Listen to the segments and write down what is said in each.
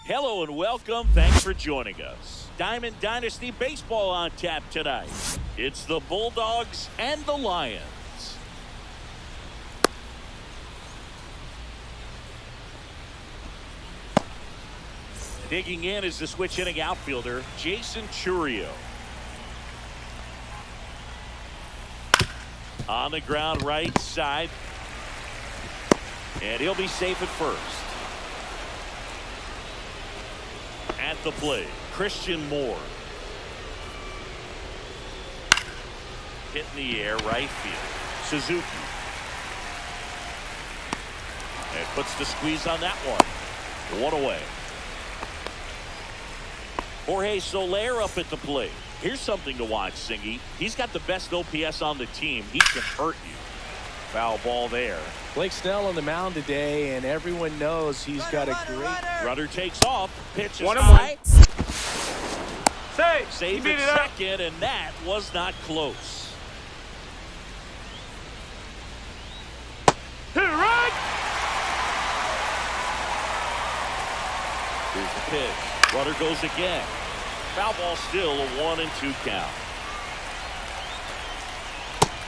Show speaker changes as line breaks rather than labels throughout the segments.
Hello and welcome. Thanks for joining us. Diamond Dynasty Baseball on tap tonight. It's the Bulldogs and the Lions. Digging in is the switch hitting outfielder, Jason Churio. On the ground right side. And he'll be safe at first. At the plate, Christian Moore. Hit in the air, right field. Suzuki. And puts the squeeze on that one. One away. Jorge Soler up at the plate. Here's something to watch, Singy. He's got the best OPS on the team. He can hurt you. Foul ball there.
Blake Snell on the mound today, and everyone knows he's got a great...
Runner takes off. Pitch is high. Save it second, and that was not close.
Hit it right.
Here's the pitch. Runner goes again. Foul ball still a 1-2 count.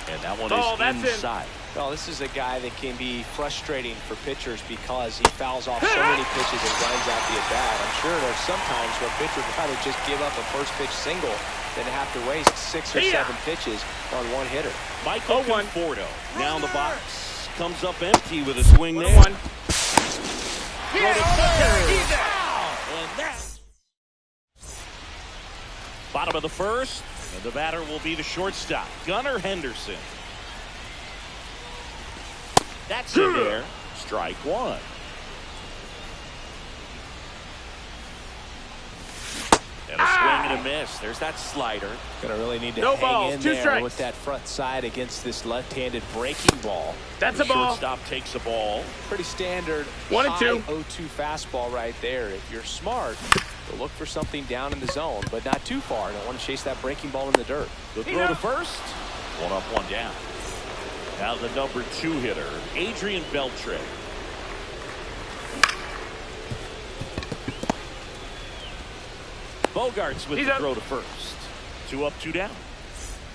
And that one is inside.
Well, this is a guy that can be frustrating for pitchers because he fouls off so many pitches and grinds out the at-bat. I'm sure there's some times where a pitcher would rather just give up a first pitch single than to have to waste 6 or 7 pitches on one hitter.
Michael Conforto now in the box. Comes up empty with a swing there.
One.
And that. Bottom of the first. And the batter will be the shortstop, Gunnar Henderson. That's in there. Strike one. And a swing and a miss. There's that slider.
Gonna really need to hang in there with that front side against this left-handed breaking ball.
That's a ball.
Shortstop takes a ball.
Pretty standard
1-2.
0-2 fastball right there. If you're smart, you'll look for something down in the zone, but not too far. Don't want to chase that breaking ball in the dirt.
The throw to first. One up, one down. Now the number 2 hitter, Adrian Beltre. Bogarts with the throw to first. 2 up, 2 down.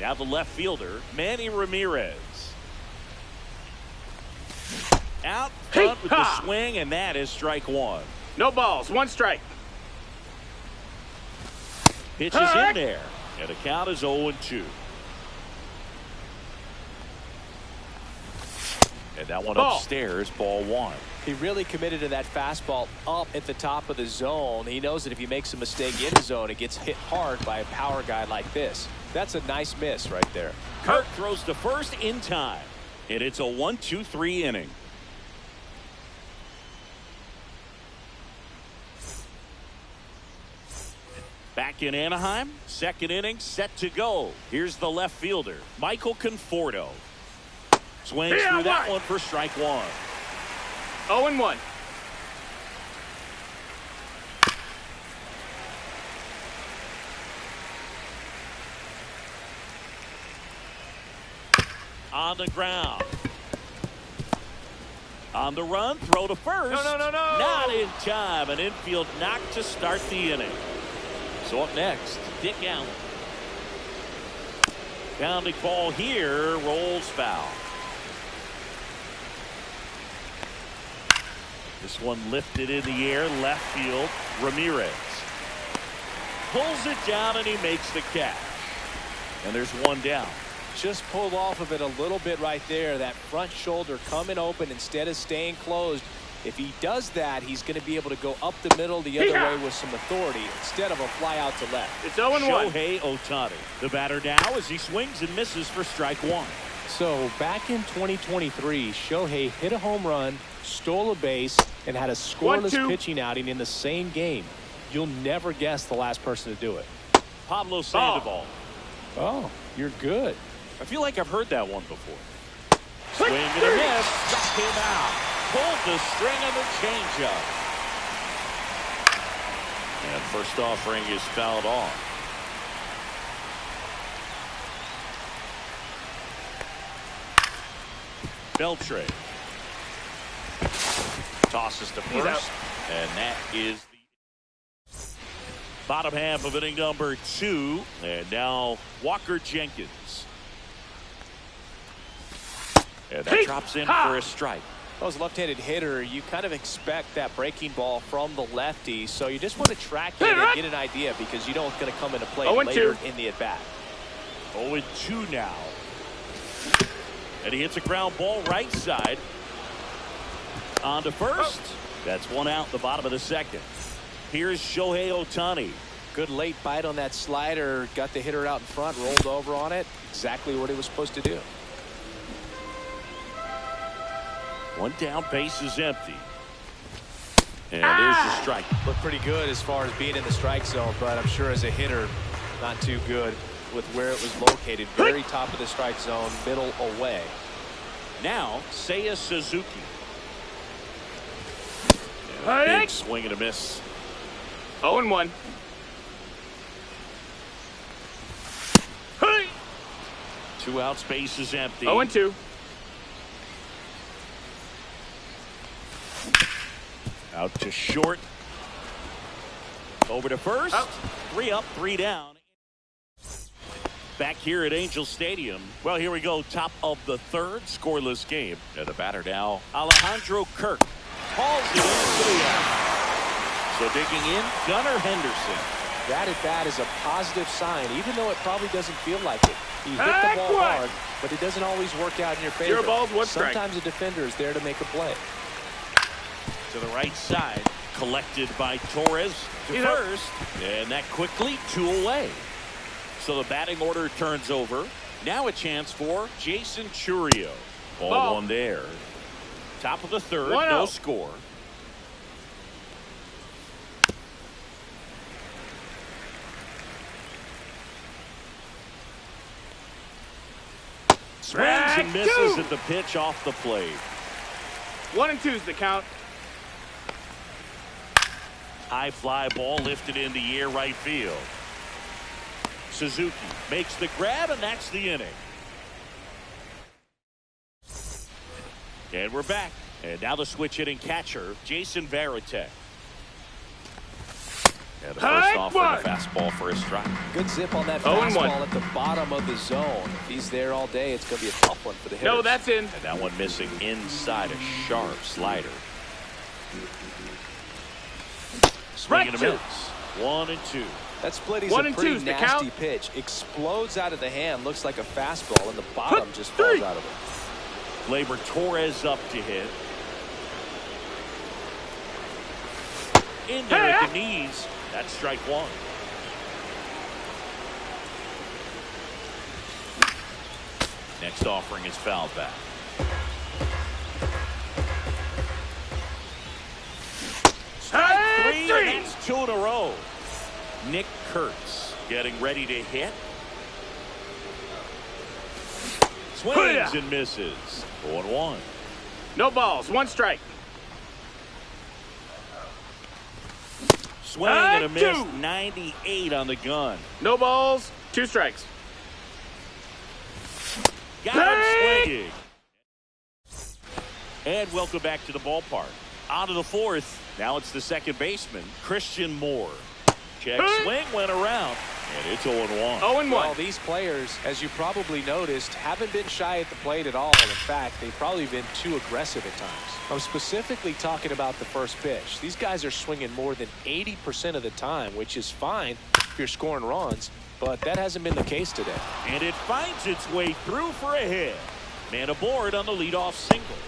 Now the left fielder, Manny Ramirez. Out front with the swing, and that is strike one.
No balls, 1 strike.
Pitch is in there, and the count is 0-2. And that one upstairs, ball 1.
He really committed to that fastball up at the top of the zone. He knows that if he makes a mistake in the zone, it gets hit hard by a power guy like this. That's a nice miss right there.
Kirk throws to first in time, and it's a 1-2-3 inning. Back in Anaheim, second inning set to go. Here's the left fielder, Michael Conforto. Swings through that one for strike one.
0-1.
On the ground. On the run, throw to first.
No.
Not in time. An infield knock to start the inning. So up next, Dick Allen. Pounding ball here, rolls foul. This one lifted in the air, left field. Ramirez pulls it down and he makes the catch. And there's one down.
Just pulled off of it a little bit right there. That front shoulder coming open instead of staying closed. If he does that, he's going to be able to go up the middle the other way with some authority instead of a fly out to left.
It's 0-1.
Shohei Ohtani, the batter now as he swings and misses for strike one.
So back in 2023, Shohei hit a home run, stole a base, and had a scoreless pitching outing in the same game. You'll never guess the last person to do it.
Pablo Sandoval.
Oh, you're good.
I feel like I've heard that one before. Swing and a miss. Struck him out. Pulled the string on the changeup. And first offering is fouled off. Beltre tosses to first, and that is the bottom half of inning number 2. And now Walker Jenkins. And that drops in for a strike.
Well, as a left-handed hitter, you kind of expect that breaking ball from the lefty, so you just want to track it and get an idea because you know it's going to come into play later in the at-bat.
0-2 now. And he hits a ground ball right side. On to first. That's one out in the bottom of the second. Here's Shohei Ohtani.
Good late bite on that slider. Got the hitter out in front, rolled over on it. Exactly what he was supposed to do.
One down, base is empty. And there's the strike.
Looked pretty good as far as being in the strike zone, but I'm sure as a hitter, not too good with where it was located. Very top of the strike zone, middle away.
Now, Seiya Suzuki. And a big swing and a miss.
0-1.
Two outs, base is empty.
0-2.
Out to short. Over to first. 3 up, 3 down. Back here at Angel Stadium. Well, here we go. Top of the third, scoreless game. And the batter now, Alejandro Kirk. Hauls it into the out. So digging in, Gunnar Henderson.
That at bat is a positive sign, even though it probably doesn't feel like it. He hit the ball hard, but it doesn't always work out in your favor.
Your ball's one strike.
Sometimes a defender is there to make a play.
To the right side, collected by Torres to first, and that quickly 2 away. So the batting order turns over. Now a chance for Jason Churio. Ball 1 there. Top of the third, no score. Swings and misses at the pitch off the plate.
1 and 2's the count.
High fly ball lifted in the air right field. Suzuki makes the grab, and that's the inning. And we're back. And now the switch hitting catcher, Jason Varitek. And the first off for the fastball for a strike.
Good zip on that fastball at the bottom of the zone. If he's there all day, it's going to be a tough one for the hitters.
No, that's in.
And that one missing inside a sharp slider. Swing and a miss. 1 and 2.
That split is a pretty nasty pitch. Explodes out of the hand. Looks like a fastball, and the bottom just falls out of it.
Gleyber Torres up to hit. In there at the knees. That's strike 1. Next offering is fouled back. Strike 3, and that's 2 in a row. Nick Kurtz getting ready to hit. Swings and misses. 0-1.
No balls, 1 strike.
Swing and a miss. 98 on the gun.
No balls, 2 strikes.
Got him swinging. And welcome back to the ballpark. On to the 4th. Now it's the second baseman, Christian Moore. Check swing went around, and it's 0-1.
0-1.
Well, these players, as you probably noticed, haven't been shy at the plate at all. In fact, they've probably been too aggressive at times. I'm specifically talking about the first pitch. These guys are swinging more than 80% of the time, which is fine if you're scoring runs, but that hasn't been the case today.
And it finds its way through for a hit. Man aboard on the leadoff single.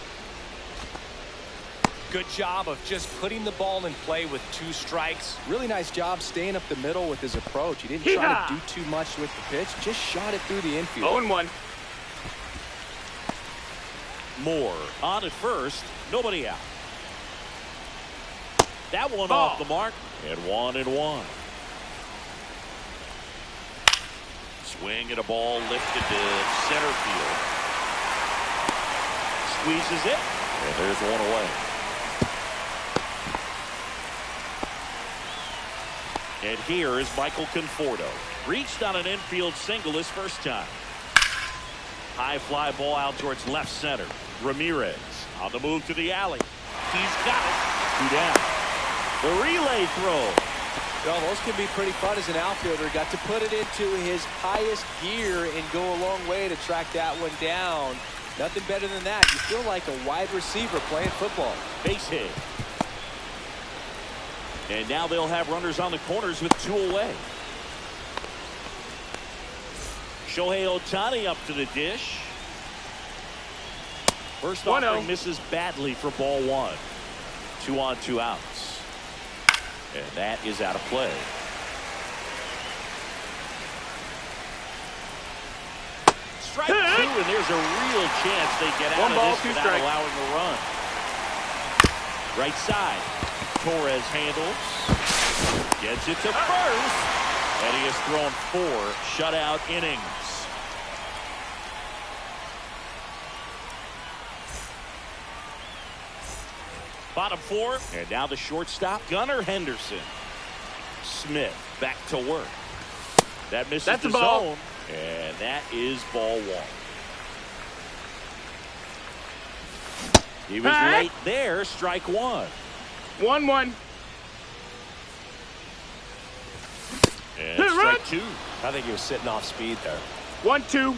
Good job of just putting the ball in play with 2 strikes.
Really nice job staying up the middle with his approach. He didn't try to do too much with the pitch, just shot it through the infield.
0-1.
Moore on at first, nobody out. That one off the mark, and 1-1. Swing at a ball lifted to center field. Squeezes it, and there's 1 away. And here is Michael Conforto. Reached on an infield single his first time. High fly ball out towards left center. Ramirez on the move to the alley. He's got it. 2 down. The relay throw.
Well, those can be pretty fun as an outfielder. Got to put it into his highest gear and go a long way to track that one down. Nothing better than that. You feel like a wide receiver playing football.
Base hit. And now they'll have runners on the corners with 2 away. Shohei Ohtani up to the dish. First offering misses badly for ball 1. 2 on, 2 outs. And that is out of play. Strike 2, and there's a real chance they get out of this without allowing a run. Right side. Torres handles. Gets it to first. And he has thrown 4 shutout innings. Bottom 4. And now the shortstop, Gunnar Henderson. Smith back to work. That misses the zone. And that is ball 1. He was late there. Strike 1.
1-1.
And strike 2.
I think he was sitting off speed there.
1-2.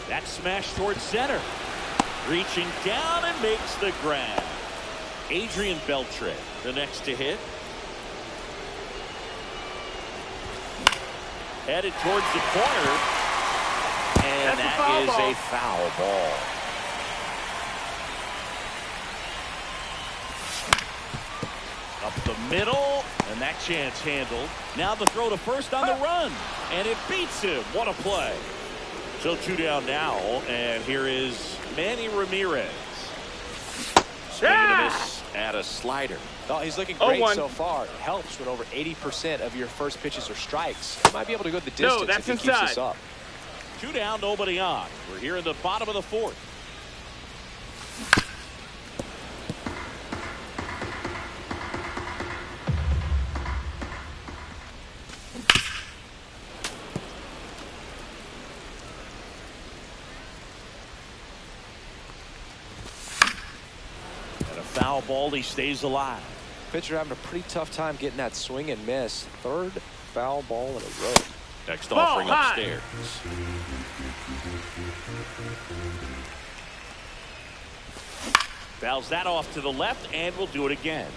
That smash towards center. Reaching down and makes the grab. Adrian Beltre, the next to hit. Headed towards the corner. And that is a foul ball. Up the middle, and that chance handled. Now the throw to first on the run, and it beats him. What a play. So 2 down now, and here is Manny Ramirez. Swing and a miss at a slider.
Oh, he's looking great so far. It helps when over 80% of your first pitches are strikes. He might be able to go the distance if he keeps this up.
2 down, nobody on. We're here in the bottom of the 4th. And a foul ball, he stays alive.
Pitcher having a pretty tough time getting that swing and miss. 3rd foul ball in a row.
Next offering upstairs. Fouls that off to the left, and we'll do it again.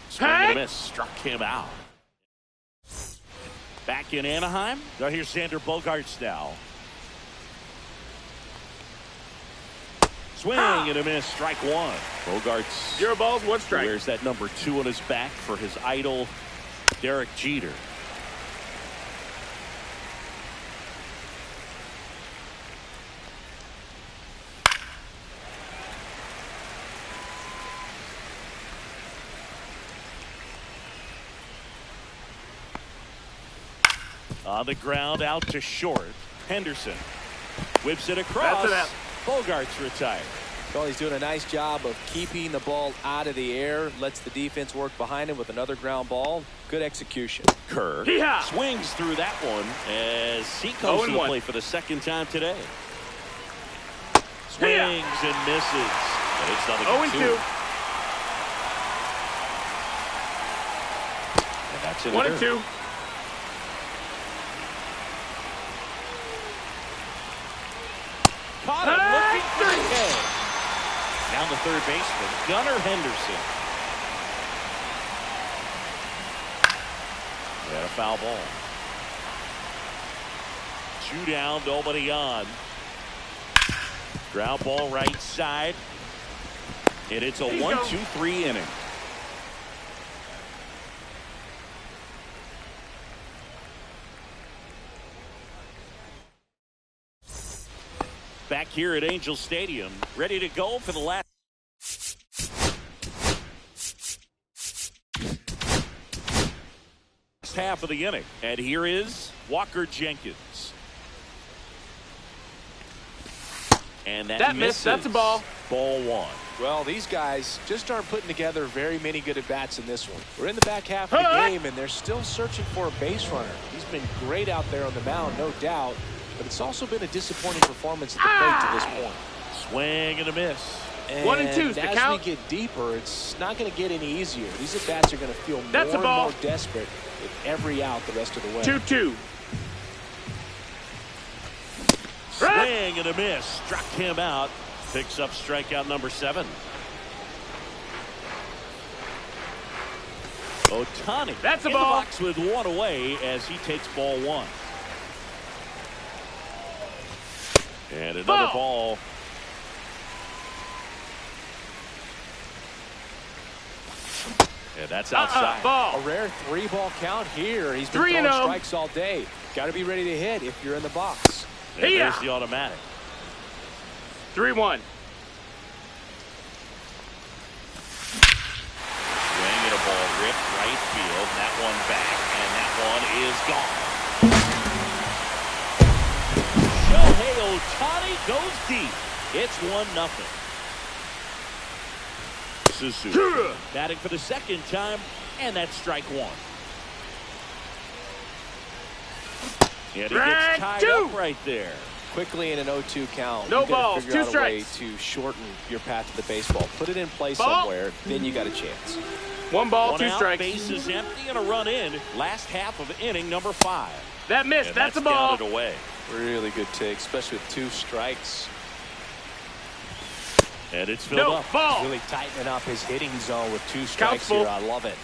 Swing and a miss, struck him out. Back in Anaheim. Now here's Xander Bogaerts now. Swing and a miss, strike 1. Bogaerts
0 balls, 1 strike.
wears that number 2 on his back for his idol, Derek Jeter. On the ground, out to short. Henderson whips it across. Bogaerts retired.
Well, he's doing a nice job of keeping the ball out of the air. Lets the defense work behind him with another ground ball. Good execution.
Kerr swings through that one as he comes to the plate for the 2nd time today. Swings and misses. But it's 0-2. And that's it.
1-2.
Caught him looking for the K. Down the 3rd baseman, Gunnar Henderson. And a foul ball. 2 down, nobody on. Ground ball right side. And it's a 1-2-3 inning. Back here at Angel Stadium, ready to go for the last half of the inning. And here is Walker Jenkins. And that misses.
That's a ball.
Ball 1.
Well, these guys just aren't putting together very many good at-bats in this one. We're in the back half of the game, and they're still searching for a base runner. He's been great out there on the mound, no doubt. But it's also been a disappointing performance at the plate to this point.
Swing and a miss.
And
1 and 2's the count.
As we get deeper, it's not going to get any easier. These at-bats are going to feel more and more desperate with every out the rest of the way.
2-2.
Swing and a miss. Struck him out. Picks up strikeout number 7. Ohtani.
That's a
in
ball.
The box with 1 away as he takes ball 1. And another ball. And that's outside.
A rare 3-ball count here. He's been throwing strikes all day. Got to be ready to hit if you're in the box.
And there's the automatic.
3-1.
Swing and a ball ripped right field. That one back, and that one is gone. Shohei Ohtani goes deep. It's 1-0. Suzuki batting for the 2nd time, and that's strike 1. And he gets tied up right there.
quickly in an 0-2 count.
No
you gotta
balls,
figure
2
out a way
strikes.
to shorten your path to the baseball. Put it in play
Ball.
somewhere, then you got a chance.
1 ball,
One
2
out,
strikes.
bases empty, and a run in. Last half of inning number 5.
That missed.
And
That's a ball.
counted away.
Really good take, especially with 2 strikes.
And it's filled
No,
up.
ball.
He's really tightening up his hitting zone with 2 strikes
full.
here. I love it.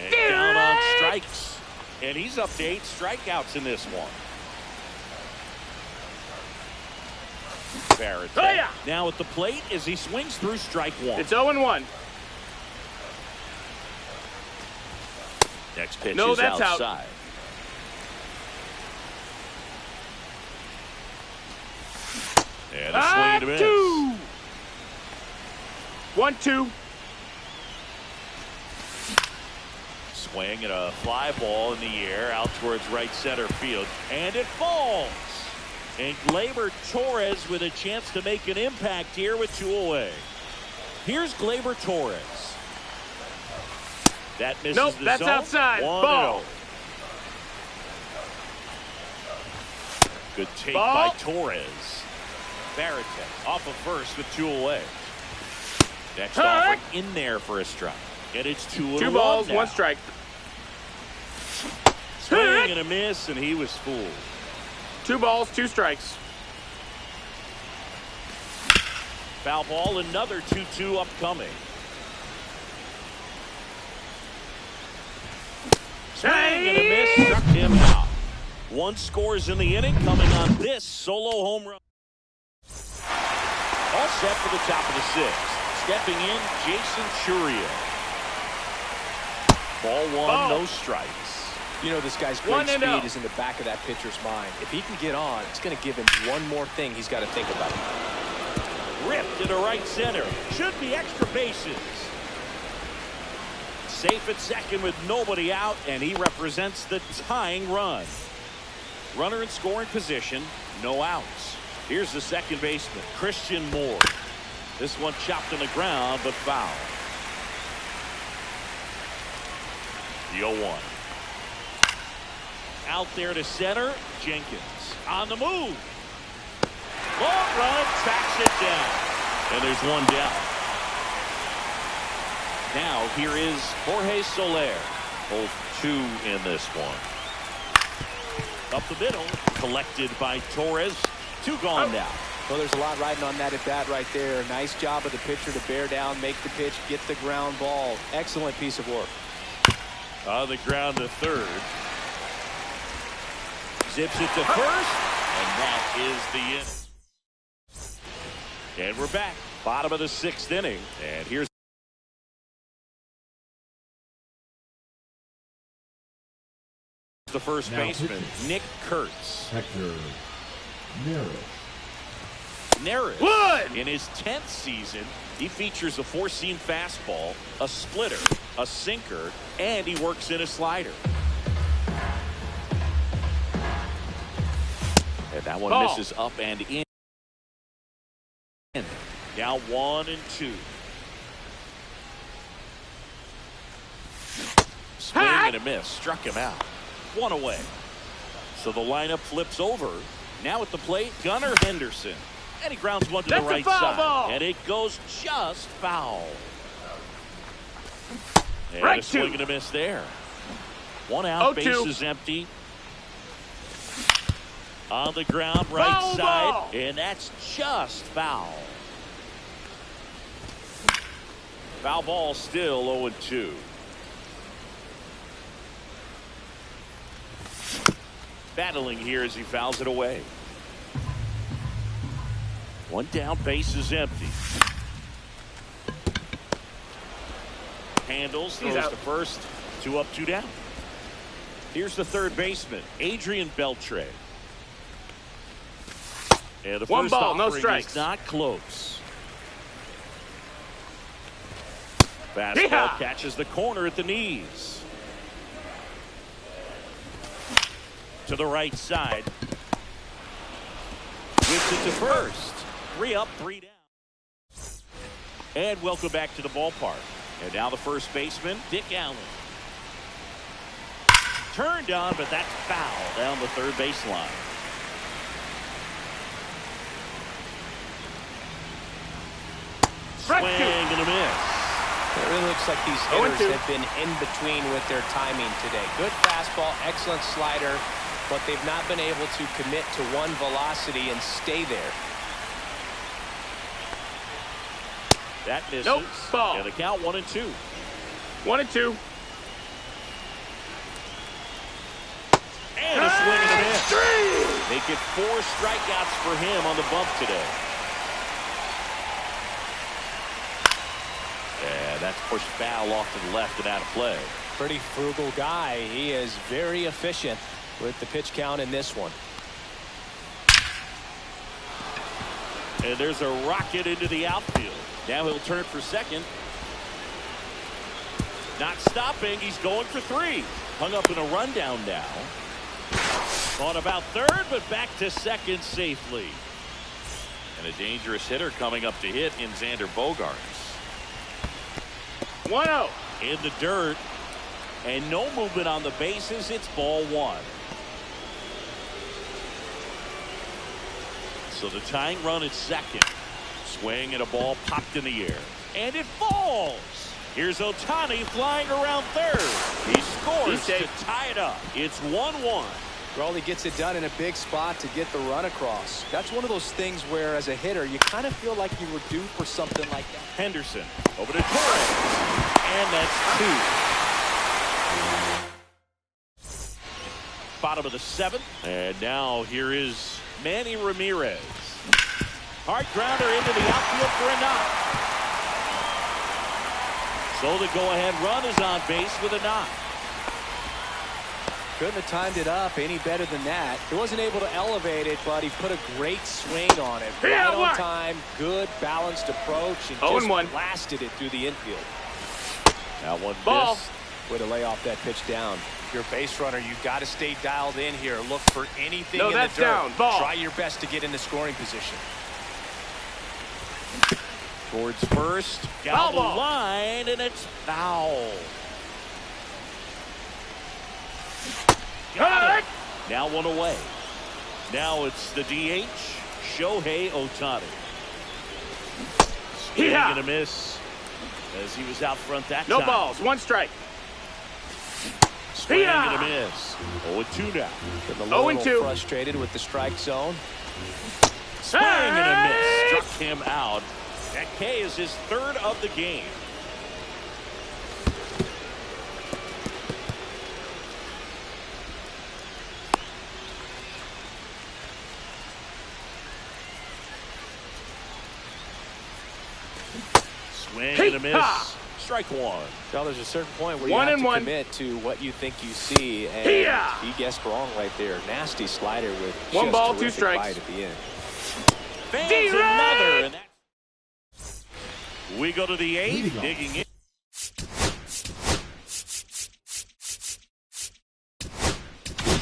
And down on strikes. And he's up to 8 strikeouts in this one. Barrett
Oh, yeah.
now at the plate as he swings through strike 1.
It's 0-1.
Next pitch
No,
is
that's out.
outside. And a swing and a miss.
2. 1-2.
Swing and a fly ball in the air out towards right center field. And it falls. And Gleyber Torres with a chance to make an impact here with 2 away. Here's Gleyber Torres. That misses
Nope,
the
that's
zone.
outside.
1-0.
Ball.
Good take
Ball.
by Torres. Barrett off of first with 2 away. Next
Hey.
offering in there for a strike. And it's 2
2 balls, 1 strike.
Swing and a miss, and he was fooled.
2 balls, 2 strikes.
Foul ball, another 2-2 upcoming. Swing and a miss, struck him out. 1 scores in the inning, coming on this solo home run. All set for the top of the 6th. Stepping in, Jason Chourio. Ball 1,
Ball.
no strikes.
You know, this guy's great
1-0.
speed is in the back of that pitcher's mind. If he can get on, it's going to give him one more thing he's got to think about.
Ripped to the right center. Should be extra bases. Safe at second with nobody out, and he represents the tying run. Runner in scoring position, no outs. Here's the second baseman, Christian Moore. This one chopped on the ground, but foul. The 0-1. Out there to center, Jenkins on the move. Long run, tracks it down. And there's 1 down. Now here is Jorge Soler. Both 2 in this one. Up the middle, collected by Torres. 2 gone now.
Well, there's a lot riding on that at bat right there. Nice job of the pitcher to bear down, make the pitch, get the ground ball. Excellent piece of work.
On the ground to third. Zips it to first, and that is the inning. And we're back. Bottom of the 6th inning. And here's the first baseman, Nick Kurtz.
Hector Yerr.
Neris,
One.
in his 10th season, he features a 4-seam fastball, a splitter, a sinker, and he works in a slider. And that one
Ball.
misses up and in. Now 1-2. Swing and a miss. Struck him out. 1 away. So the lineup flips over. Now at the plate, Gunnar Henderson. And he grounds one to
That's
the
a
right
foul
side.
ball.
And it goes just foul. And
Right
a swing
two.
and a miss there. 1 out,
0-2.
bases empty. On the ground, right
Foul
side.
ball.
And that's just foul. Foul ball still 0-2. Battling here as he fouls it away. 1 down, base is empty. Handles,
He's
throws
out.
to first. 2 up, 2 down. Here's the third baseman, Adrian Beltre. And the
1
first
ball, no
offering
strikes.
is not close. Fastball
Yeehaw!
catches the corner at the knees. To the right side. Whips it to first. 3 up, 3 down. And welcome back to the ballpark. And now the first baseman, Dick Allen. turned on, but that's foul down the third baseline. Swing and a miss.
It really looks like these hitters have been in between with their timing today. Good fastball, excellent slider, but they've not been able to commit to one velocity and stay there.
That misses.
Nope. Ball.
And the count 1-2.
1-2.
And a swing and a miss. Make it 4 strikeouts for him on the bump today. And that's pushed foul off to the left and out of play.
Pretty frugal guy. He is very efficient with the pitch count in this one.
And there's a rocket into the outfield. Now he'll turn for second. Not stopping. He's going for 3. Hung up in a rundown now. On about third, but back to second safely.
And a dangerous hitter coming up to hit in Xander Bogaerts.
1-0.
In the dirt. And no movement on the bases. It's ball 1. So the tying run at second. Swing and a ball popped in the air. And it falls. Here's Ohtani flying around third. He scores to tie it up. It's 1-1.
Well, he gets it done in a big spot to get the run across. That's one of those things where, as a hitter, you kind of feel like you were due for something like that.
Henderson over to Torres. And that's 2. Bottom of the 7th. And now here is Manny Ramirez. Hard grounder into the outfield for a knock. So the go-ahead run is on base with a knock.
Couldn't have timed it up any better than that. He wasn't able to elevate it, but he put a great swing on it. Right on time, good balanced approach, and just blasted it through the infield.
That one
ball.
missed.
Way to lay off that pitch down.
If you're a base runner, you've got to stay dialed in here. Look for anything in
that's
the dirt.
down. Ball.
Try your best to get in the scoring position.
Towards first. Down the line, and it's foul. Got it. Now one away. Now it's the DH, Shohei Ohtani. Swing and a miss as he was out front that time.
No balls. 1 strike.
Swing and a miss. 0-2 now.
Getting a little frustrated with the strike zone.
Swing and a miss. Struck him out. That K is his 3rd of the game. Swing and a miss. Strike 1.
Well, there's a certain point where you have to commit to what you think you see, and he guessed wrong right there. Nasty slider with
1 ball, 2
bite
strikes
at the end.
Fans another, and we go to the 8th, digging in.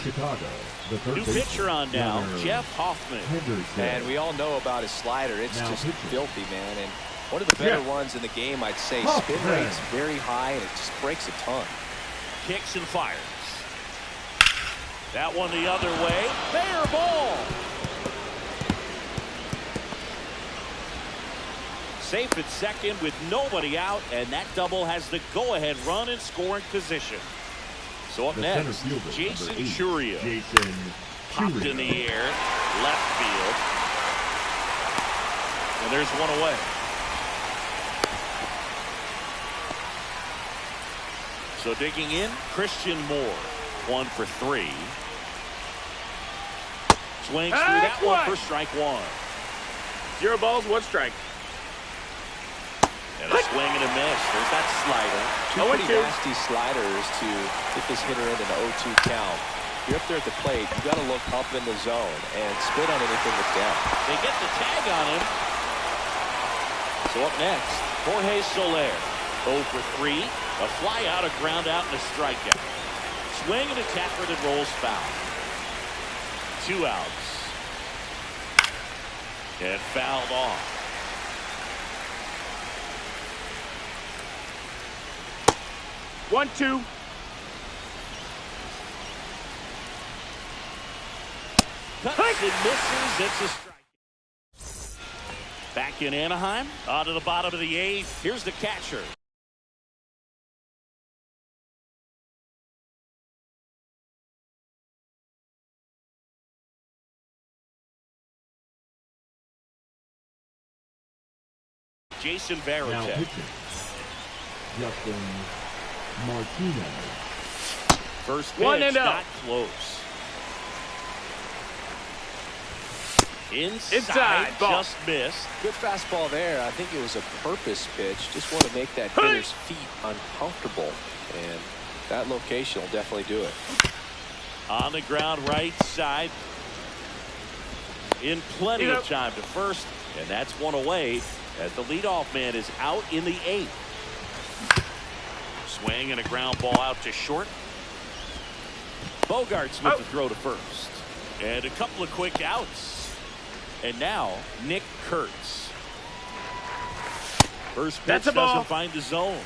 Chicago, the
New pitcher on now, Jeff Hoffman.
And we all know about his slider. It's just filthy, man. And one of the better ones in the game, I'd say. Spin rate's very high, and it just breaks a ton.
Kicks and fires. That one the other way. Fair ball. Safe at second with nobody out, and that double has the go-ahead run in scoring position. So up next, Jason Churio. Popped in the air, left field. And there's one away. So digging in, Christian Moore, 1 for 3. Swings through that one for strike 1.
0 balls, 1 strike.
And a swing and a miss. There's that slider.
Two pretty nasty sliders to get this hitter in an 0-2 count. You're up there at the plate. You got to look up in the zone and spit on anything with depth.
They get the tag on him. So up next, Jorge Soler, 0 for 3. A fly out, a ground out, and a strikeout. Swing and a tapper that rolls foul. 2 outs. And fouled off. cuts and misses. It's a strike. Back in Anaheim, on to the bottom of the eighth. Here's the catcher. Jason
Now
Varitek.
pitching. Justin Martinez.
First pitch,
1-0.
not close.
Inside, ball.
just missed.
Good fastball there. I think it was a purpose pitch. Just want to make that hitter's feet uncomfortable. And that location will definitely do it.
On the ground, right side. In plenty of time to first. And that's one away as the leadoff man is out in the eighth. Swing and a ground ball out to short. Bogarts with the throw to first. And a couple of quick outs. And now Nick Kurtz. First pitch
That's a ball.
doesn't find the zone.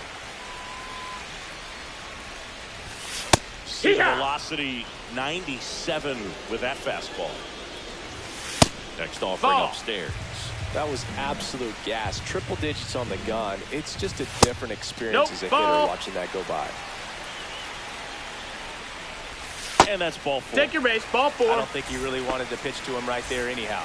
Seat velocity 97 with that fastball. Next offering upstairs.
That was absolute gas. Triple digits on the gun. It's just a different experience as a hitter watching that go by.
And that's ball four.
Take your base, ball 4.
I don't think he really wanted to pitch to him right there anyhow.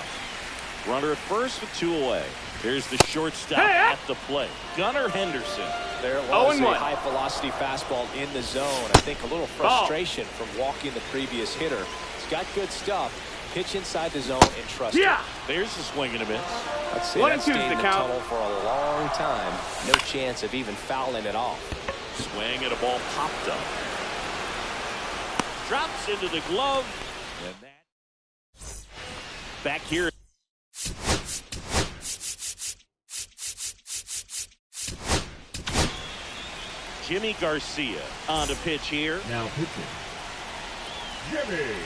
Runner at first with 2 away. Here's the shortstop at the plate. Gunnar Henderson.
There it was, a high velocity fastball in the zone. I think a little frustration from walking the previous hitter. He's got good stuff. Pitch inside the zone and trust it.
There's a swing and a miss.
I'd say that stayed in the tunnel for a long time. No chance of even fouling it off.
Swing and a ball popped up. Drops into the glove. And that back here. Jimmy Garcia on to pitch here.
Now pitching. Jimmy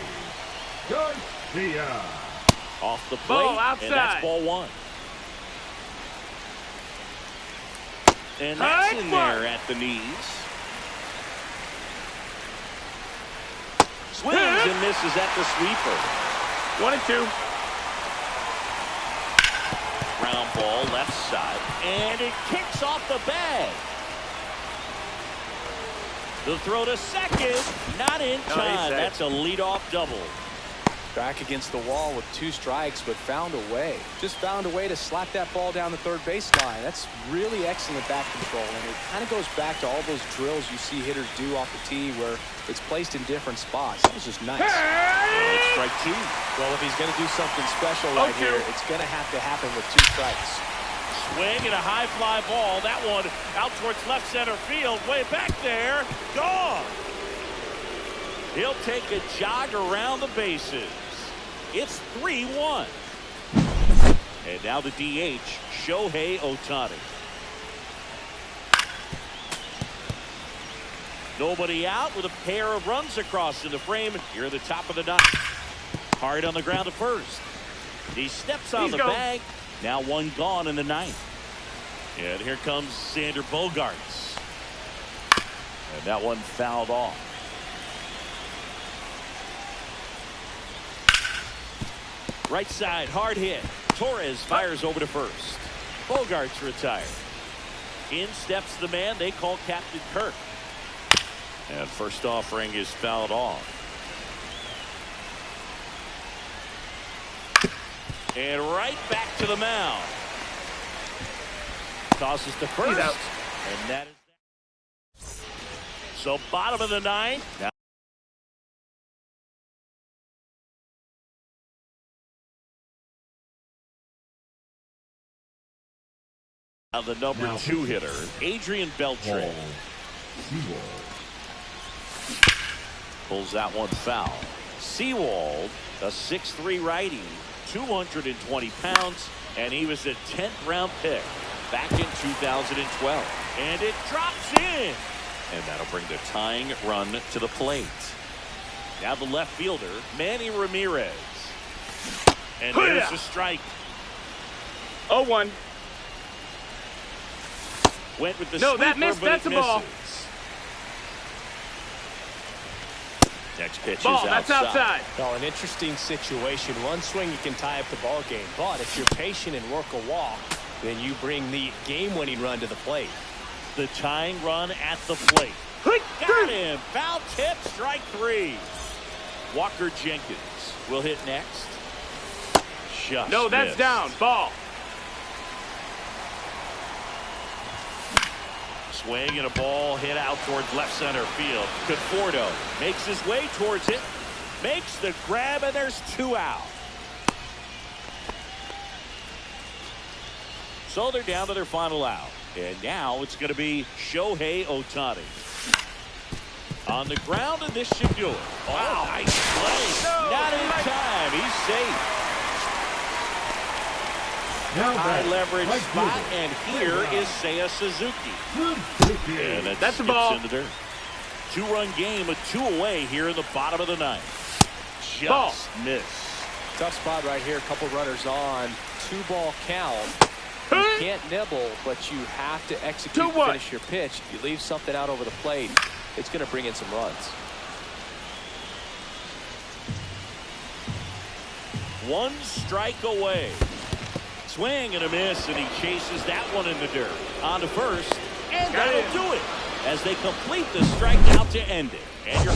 Garcia.
Off the plate.
Ball outside.
And that's ball 1. And that's in there at the knees. Swings and misses at the sweeper.
1-2.
Ground ball left side. And it kicks off the bag. The throw to second. Not in time. That's a leadoff double.
Back against the wall with 2 strikes, but found a way. Just found a way to slap that ball down the third baseline. That's really excellent bat control, and it kind of goes back to all those drills you see hitters do off the tee where it's placed in different spots. That was just nice.
It's strike 2.
Well, if he's going to do something special right here, it's going to have to happen with 2 strikes.
Swing and a high fly ball. That one out towards left center field. Way back there. Gone. He'll take a jog around the bases. It's 3-1. And now the DH, Shohei Ohtani. Nobody out with a pair of runs across in the frame here at the top of the ninth. Hard on the ground to first. He steps on the bag. Now 1 gone in the ninth. And here comes Xander Bogaerts. And that one fouled off. Right side, hard hit. Torres fires over to first. Bogaerts retired. In steps the man they call Captain Kirk. And first offering is fouled off. And right back to the mound. Tosses to first. And that is that. So bottom of the ninth. Now the number 2 hitter, Adrian Beltre. Pulls that one foul. Sewald, a 6'3" righty, 220 pounds, and he was a 10th round pick back in 2012. And it drops in. And that'll bring the tying run to the plate. Now the left fielder, Manny Ramirez. And there's a strike.
0-1.
Went with the
no,
sweeper,
that missed.
but
That's a ball.
Next pitch
Ball,
is
that's outside.
Well, an interesting situation. One swing, you can tie up the ball game. But if you're patient and work a walk, then you bring the game-winning run to the plate.
The tying run at the plate. Got him. Foul tip, strike 3. Walker Jenkins will hit next. Just
No, that's
missed.
down. Ball.
Swing and a ball hit out towards left center field. Conforto makes his way towards it. Makes the grab, and there's 2 out. So they're down to their final out. And now it's going to be Shohei Ohtani. On the ground, and this should do it. Wow, nice play.
No,
Not in time. He's safe.
Now
High
back,
leverage
right
spot,
fielder.
and here is Seiya Suzuki.
Suzuki.
And
That's the ball.
in the dirt. 2-run game, a 2 away here in the bottom of the 9th. Just
Ball.
missed.
Tough spot right here. A couple runners on. 2-ball count. You can't nibble, but you have to execute and finish your pitch. You leave something out over the plate, it's going to bring in some runs.
1 strike away. Swing and a miss, and he chases that one in the dirt. On to first, and that'll do it as they complete the strikeout to end it. And you're...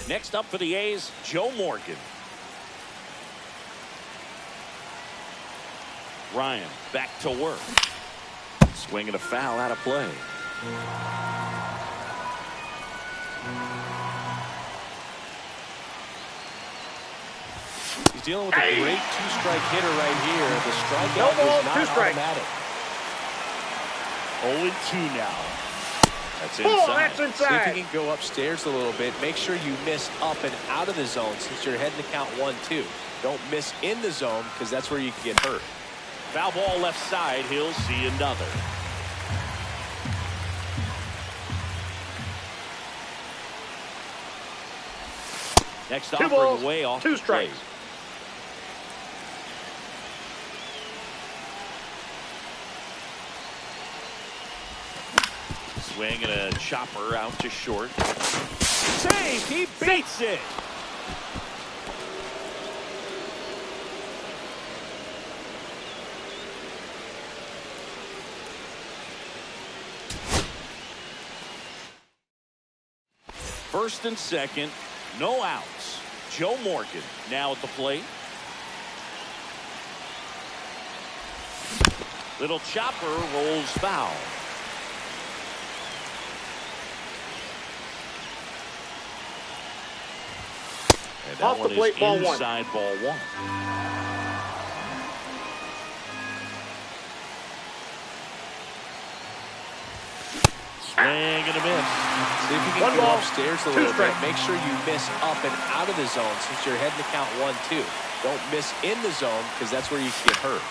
Next up for the A's, Joe Morgan. Ryan back to work. Swinging a foul out of play.
He's dealing with a great 2-strike hitter right here. The strikeout
No ball,
is not
2 strikes.
automatic.
0-2 now. That's
Ball,
inside.
that's
See if
inside.
you can go upstairs a little bit. Make sure you miss up and out of the zone since you're heading to count 1-2. Don't miss in the zone because that's where you can get hurt.
Foul ball left side. He'll see another. Next
2
offering
balls,
way off
2
the
strikes.
plate. Swing and a chopper out to short. Save! He beats it! First and second, no outs. Joe Morgan now at the plate. Little chopper rolls foul. And that
Off the
one
plate,
is
ball 1.
inside ball 1.
miss. See if you can
One
go
ball,
upstairs a
two
little bit.
strikes.
Make sure you miss up and out of the zone since you're heading to count 1-2. Don't miss in the zone because that's where you can get hurt.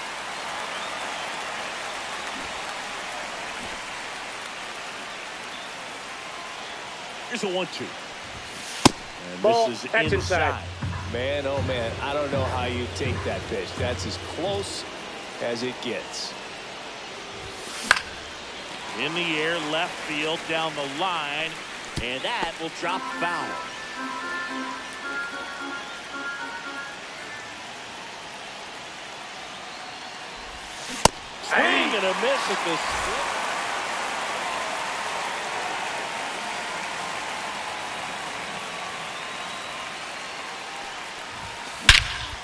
Here's a 1-2. And
Ball,
this is
that's inside.
Man, oh man, I don't know how you take that pitch. That's as close as it gets.
In the air, left field, down the line, and that will drop foul. Swing and a miss at the split.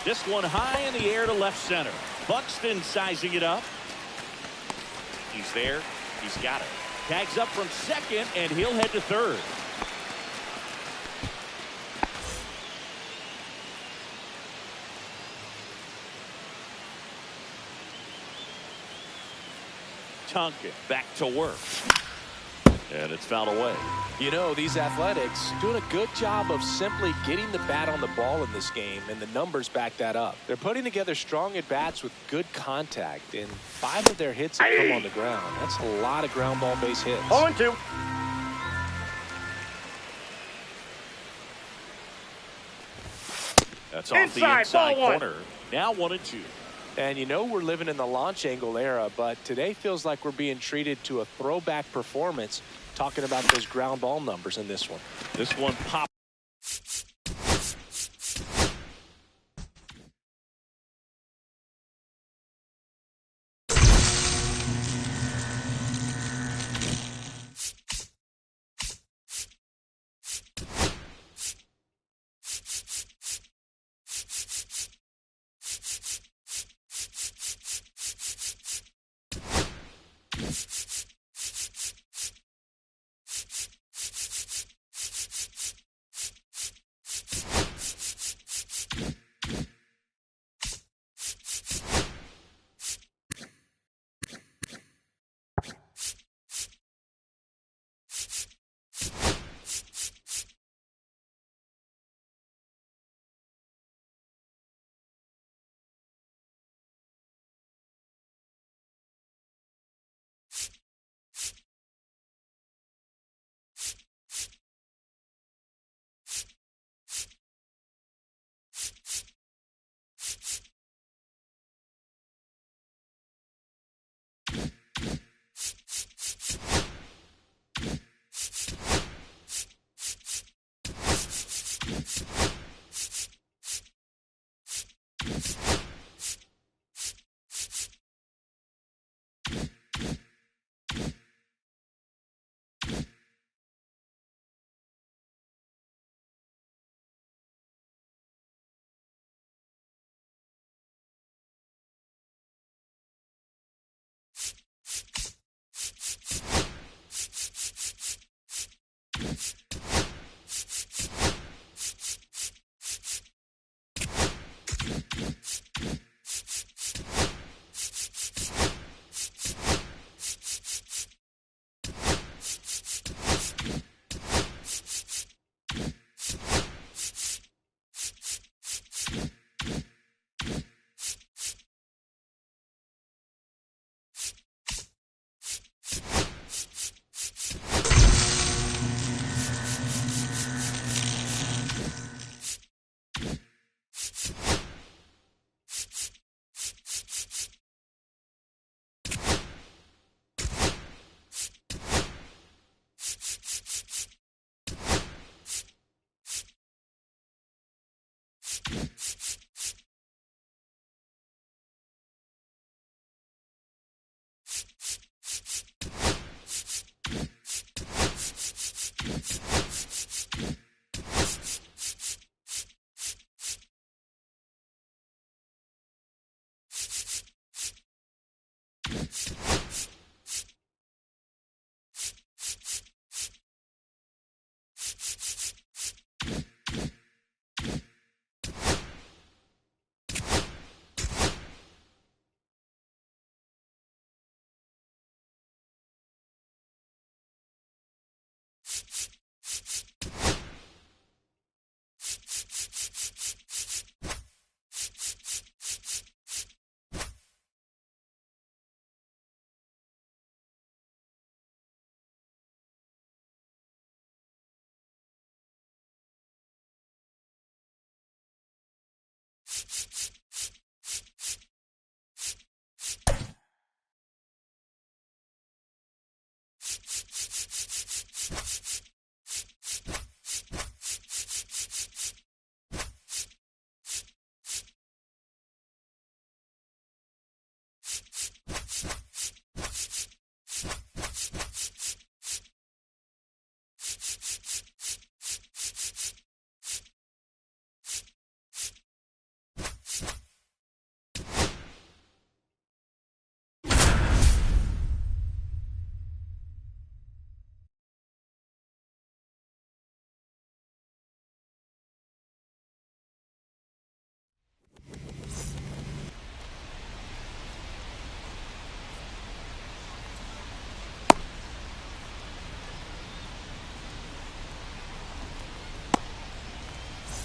This one high in the air to left center. Buxton sizing it up. He's there. He's got it. Tags up from second, and he'll head to third. Tunkin back to work. And it's fouled away.
You know, these Athletics doing a good job of simply getting the bat on the ball in this game, and the numbers back that up. They're putting together strong at-bats with good contact, and 5 of their hits have come on the ground. That's a lot of ground ball base hits.
0-2.
That's off the inside
ball one.
corner. Now 1-2.
And you know we're living in the launch angle era, but today feels like we're being treated to a throwback performance, talking about those ground ball numbers in this one.
This one popped.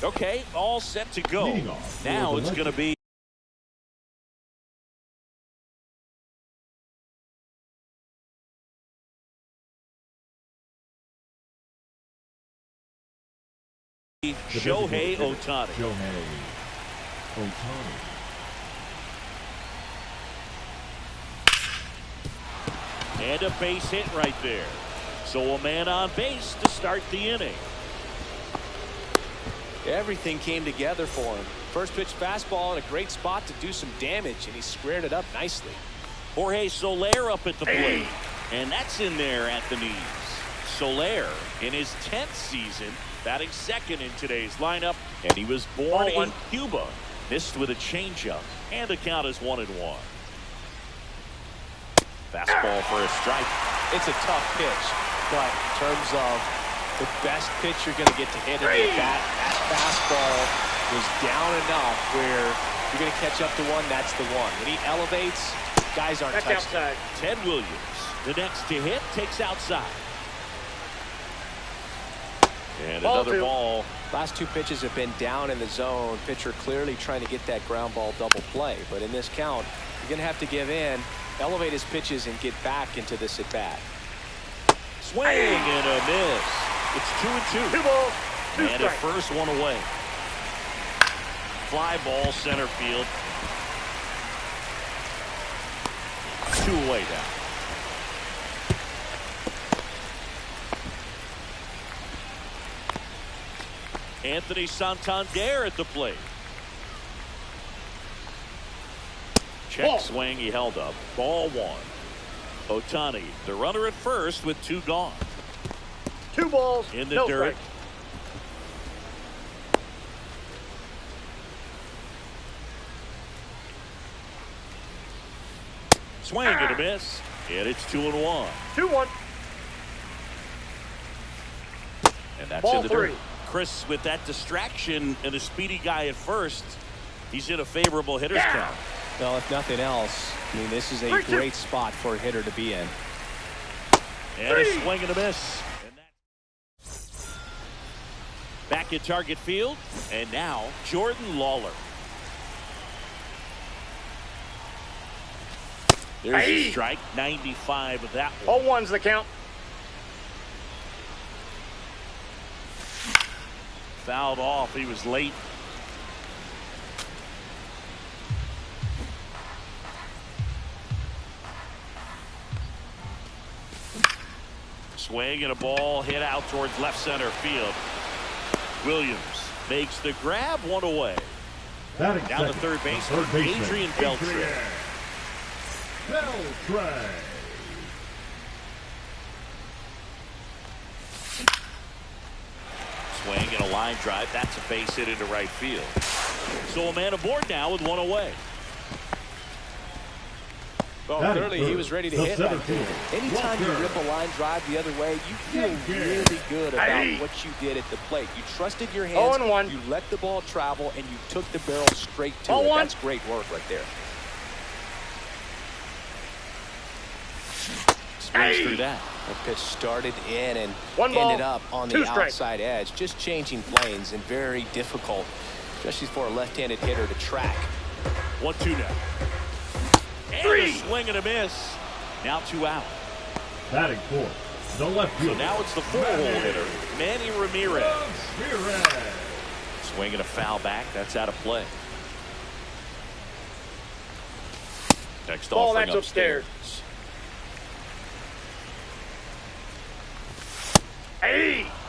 Okay, all set to go. Now it's going to be Shohei Ohtani.
Shohei Ohtani.
And a base hit right there. So a man on base to start the inning.
Everything came together for him. First pitch fastball in a great spot to do some damage, and he squared it up nicely.
Jorge Soler up at the plate. And that's in there at the knees. Soler in his 10th season, batting second in today's lineup, and he was born in Cuba. Missed with a changeup, and the count is 1-1. Fastball for a strike.
It's a tough pitch, but in terms of the best pitch you're going to get to hit in the at-bat, that fastball was down enough where you're going to catch up to one. That's the one. When he elevates, guys aren't touching.
Outside.
Ted Williams, the next to hit, takes outside. And another ball.
Last two pitches have been down in the zone. Pitcher clearly trying to get that ground ball double play. But in this count, you're going to have to give in, elevate his pitches, and get back into this at-bat.
Swing and a miss. It's 2-2.
2 balls, 2
And a
strikes.
first one away. Fly ball center field. 2 away now. Anthony Santander at the plate. Check swing, he held up. Ball 1. Ohtani, the runner at first with 2 gone.
2 balls,
In the
no
dirt.
strikes.
Swing and a miss. And it's 2-1.
2-1.
And that's
Ball
in the dirt.
3.
Chris, with that distraction and a speedy guy at first, he's in a favorable hitter's count.
Well, if nothing else, I mean, this is a
3-2.
great spot for a hitter to be in.
And a swing and a miss. And that... Back at target field. And now Jordan Lawler. There's a strike. 95 of that one.
0-1's the count.
Fouled off. He was late. Swing and a ball hit out towards left center field. Williams makes the grab, 1 away.
Batting
Down to
second,
third baseman, Adrian Beltre.
Beltre.
Swing and a line drive. That's a base hit into right field. So a man aboard now with 1 away.
Well, clearly he was ready to hit right there. Anytime you rip a line drive the other way, you feel really good about what you did at the plate. You trusted your hands,
0-1.
you let the ball travel, and you took the barrel straight to it.
0-1.
That's great work right there.
Swings through that.
The pitch started in and
1 ball,
ended up on
2
the
strikes.
outside edge. Just changing planes and very difficult, especially for a left-handed hitter to track.
1-2 now. And
3.
a swing and a miss. Now 2 out.
Batting fourth, the left
So
fielder.
now it's the 4-hole hitter, Manny Ramirez.
Ramirez.
Swing and a foul back. That's out of play. Next
Ball,
offering
that's upstairs.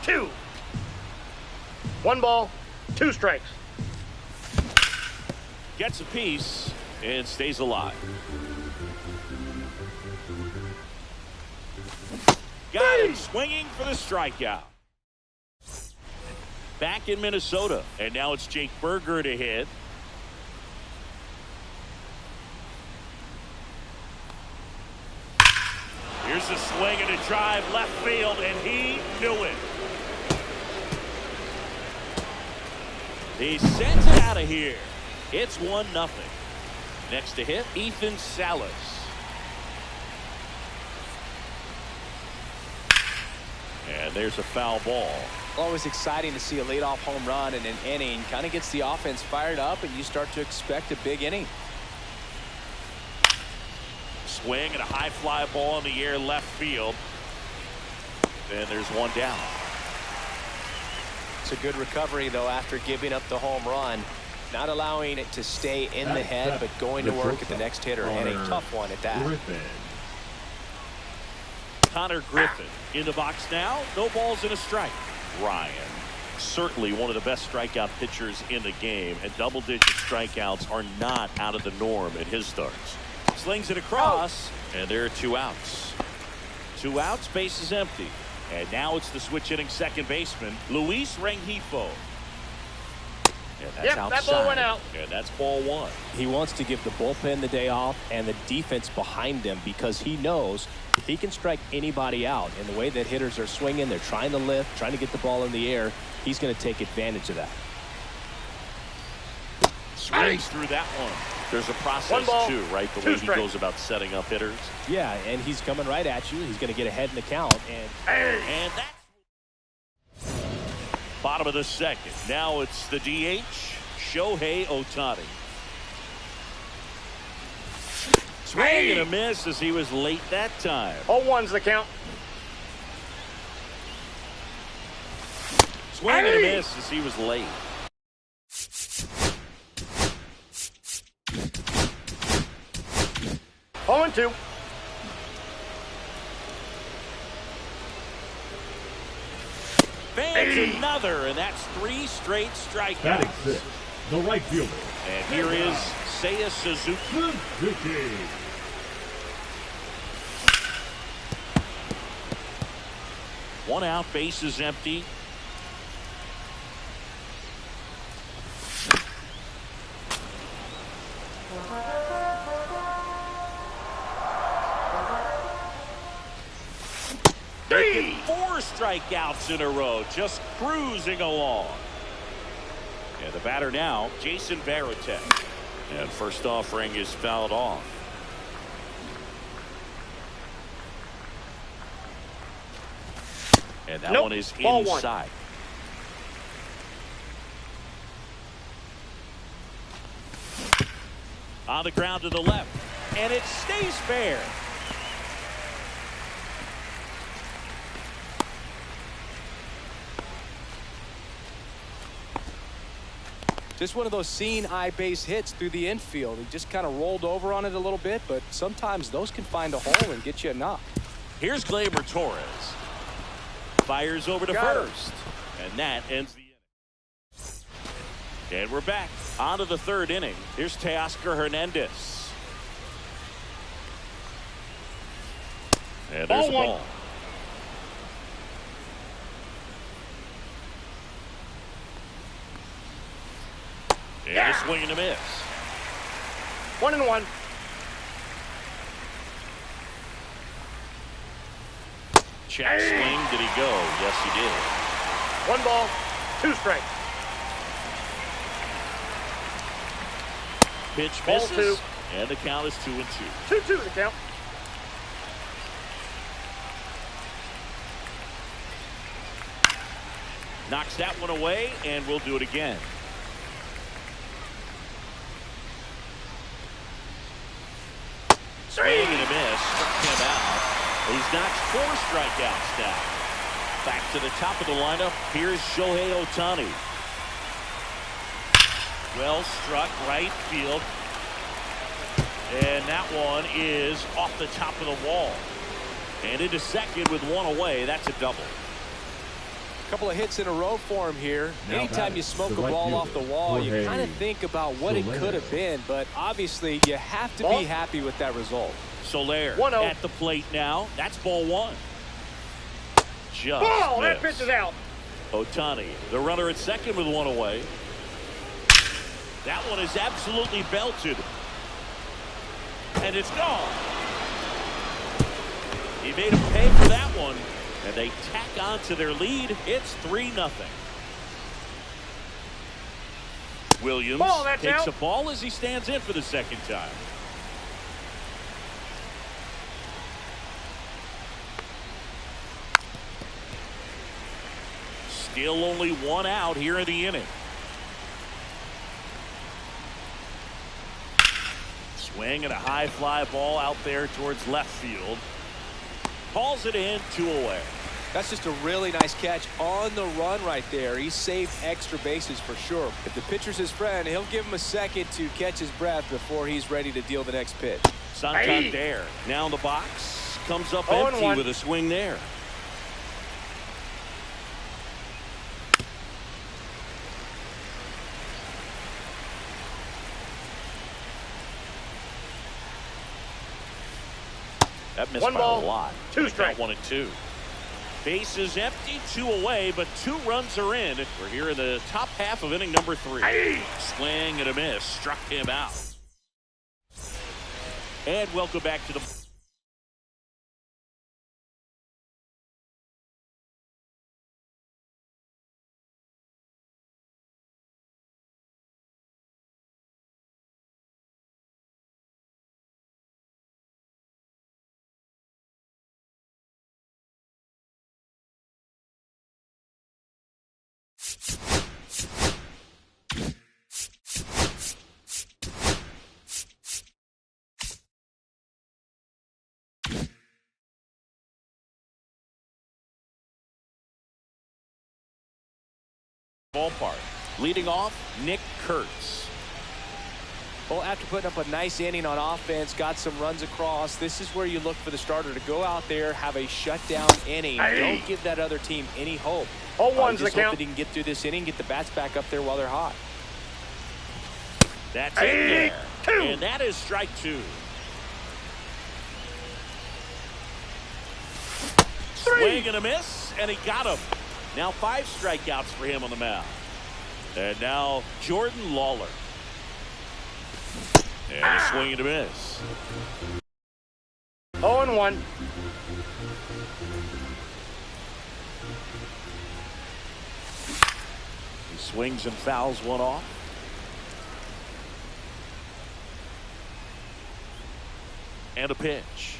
2. 1 ball, 2 strikes.
Gets a piece and stays alive. Got him swinging for the strikeout. Back in Minnesota, and now it's Jake Berger to hit. Here's a swing and a drive left field, and he knew it. He sends it out of here. It's 1-0. Next to hit, Ethan Salas. And there's a foul ball.
Always exciting to see a leadoff home run in an inning. Kind of gets the offense fired up, and you start to expect a big inning.
Swing and a high fly ball in the air left field. And there's one down.
It's a good recovery, though, after giving up the home run. Not allowing it to stay in the head, but going to work at the next hitter. And a tough one at that.
Connor Griffin in the box now. No balls and a strike. Ryan, certainly one of the best strikeout pitchers in the game, and double-digit strikeouts are not out of the norm at his starts. Slings it across, and there are 2 outs. 2 outs, base is empty. And now it's the switch-hitting second baseman, Luis Rengifo. And that's outside.
That ball went out.
And that's ball 1.
He wants to give the bullpen the day off and the defense behind them, because he knows if he can strike anybody out in the way that hitters are swinging, they're trying to lift, trying to get the ball in the air, he's going to take advantage of that.
Swings through that one. There's a process too, right? The way he goes about setting up hitters.
Yeah, and he's coming right at you. He's going to get ahead in the count.
And that's bottom of the second. Now it's the DH, Shohei Ohtani. Swing and a miss as he was late that time.
0-1's the count.
Swing and a miss as he was late.
Oh, and 2.
Fans another, and that's 3 straight strikeouts.
Batting 6, the right fielder.
And here is Seiya Suzuki. One out, base is empty. Making 4 strikeouts in a row, just cruising along. And the batter now, Jason Varitek. And first offering is fouled off. And that one is inside. On the ground to the left. And it stays fair.
Just one of those seeing eye base hits through the infield. He just kind of rolled over on it a little bit, but sometimes those can find a hole and get you a knock.
Here's Gleyber Torres. Fires over to first. And that ends the inning. And we're back on to the 3rd inning. Here's Teoscar Hernandez. And there's the ball. And a swing and a miss.
1-1.
Check swing. Did he go? Yes, he did.
1 ball, 2 strikes.
Pitch
Ball
misses.
2.
And the count is 2-2.
2-2 the count.
Knocks that one away, and we'll do it again. Swing and a miss. Struck him out. He's notched 4 strikeouts now. Back to the top of the lineup. Here's Shohei Ohtani. Well struck, right field. And that one is off the top of the wall. And into second with 1 away. That's a double.
Couple of hits in a row for him here. Anytime you smoke a ball off the wall, you kind of think about what it could have been, but obviously you have to be happy with that result.
Soler at the plate now. That's ball 1. Just
ball!
missed.
That pitch is out.
Ohtani, the runner at second with 1 away. That one is absolutely belted. And it's gone. He made him pay for that one. And they tack on to their lead. It's 3-0. Williams takes a ball as he stands in for the second time. Still only one out here in the inning. Swing and a high fly ball out there towards left field. Calls it in, 2 away.
That's just a really nice catch on the run right there. He saved extra bases for sure. If the pitcher's his friend, he'll give him a second to catch his breath before he's ready to deal the next pitch.
Santander now in the box. Comes up empty with a swing there. That missed by a lot.
2 strikes.
1-2. Base is empty, 2 away, but 2 runs are in. We're here in the top half of inning number 3. Swing and a miss. Struck him out. And welcome back to the... ballpark. Leading off, Nick Kurtz.
Well, after putting up a nice inning on offense, got some runs across, this is where you look for the starter to go out there, have a shutdown inning. Don't give that other team any hope.
0-1's the
just
count.
hope that he can get through this inning, get the bats back up there while they're hot.
That's in there. And that is strike 2.
3.
Swing and a miss, and he got him. Now 5 strikeouts for him on the mound. And now Jordan Lawler. And a swing and a miss.
0-1.
He swings and fouls one off. And a pitch.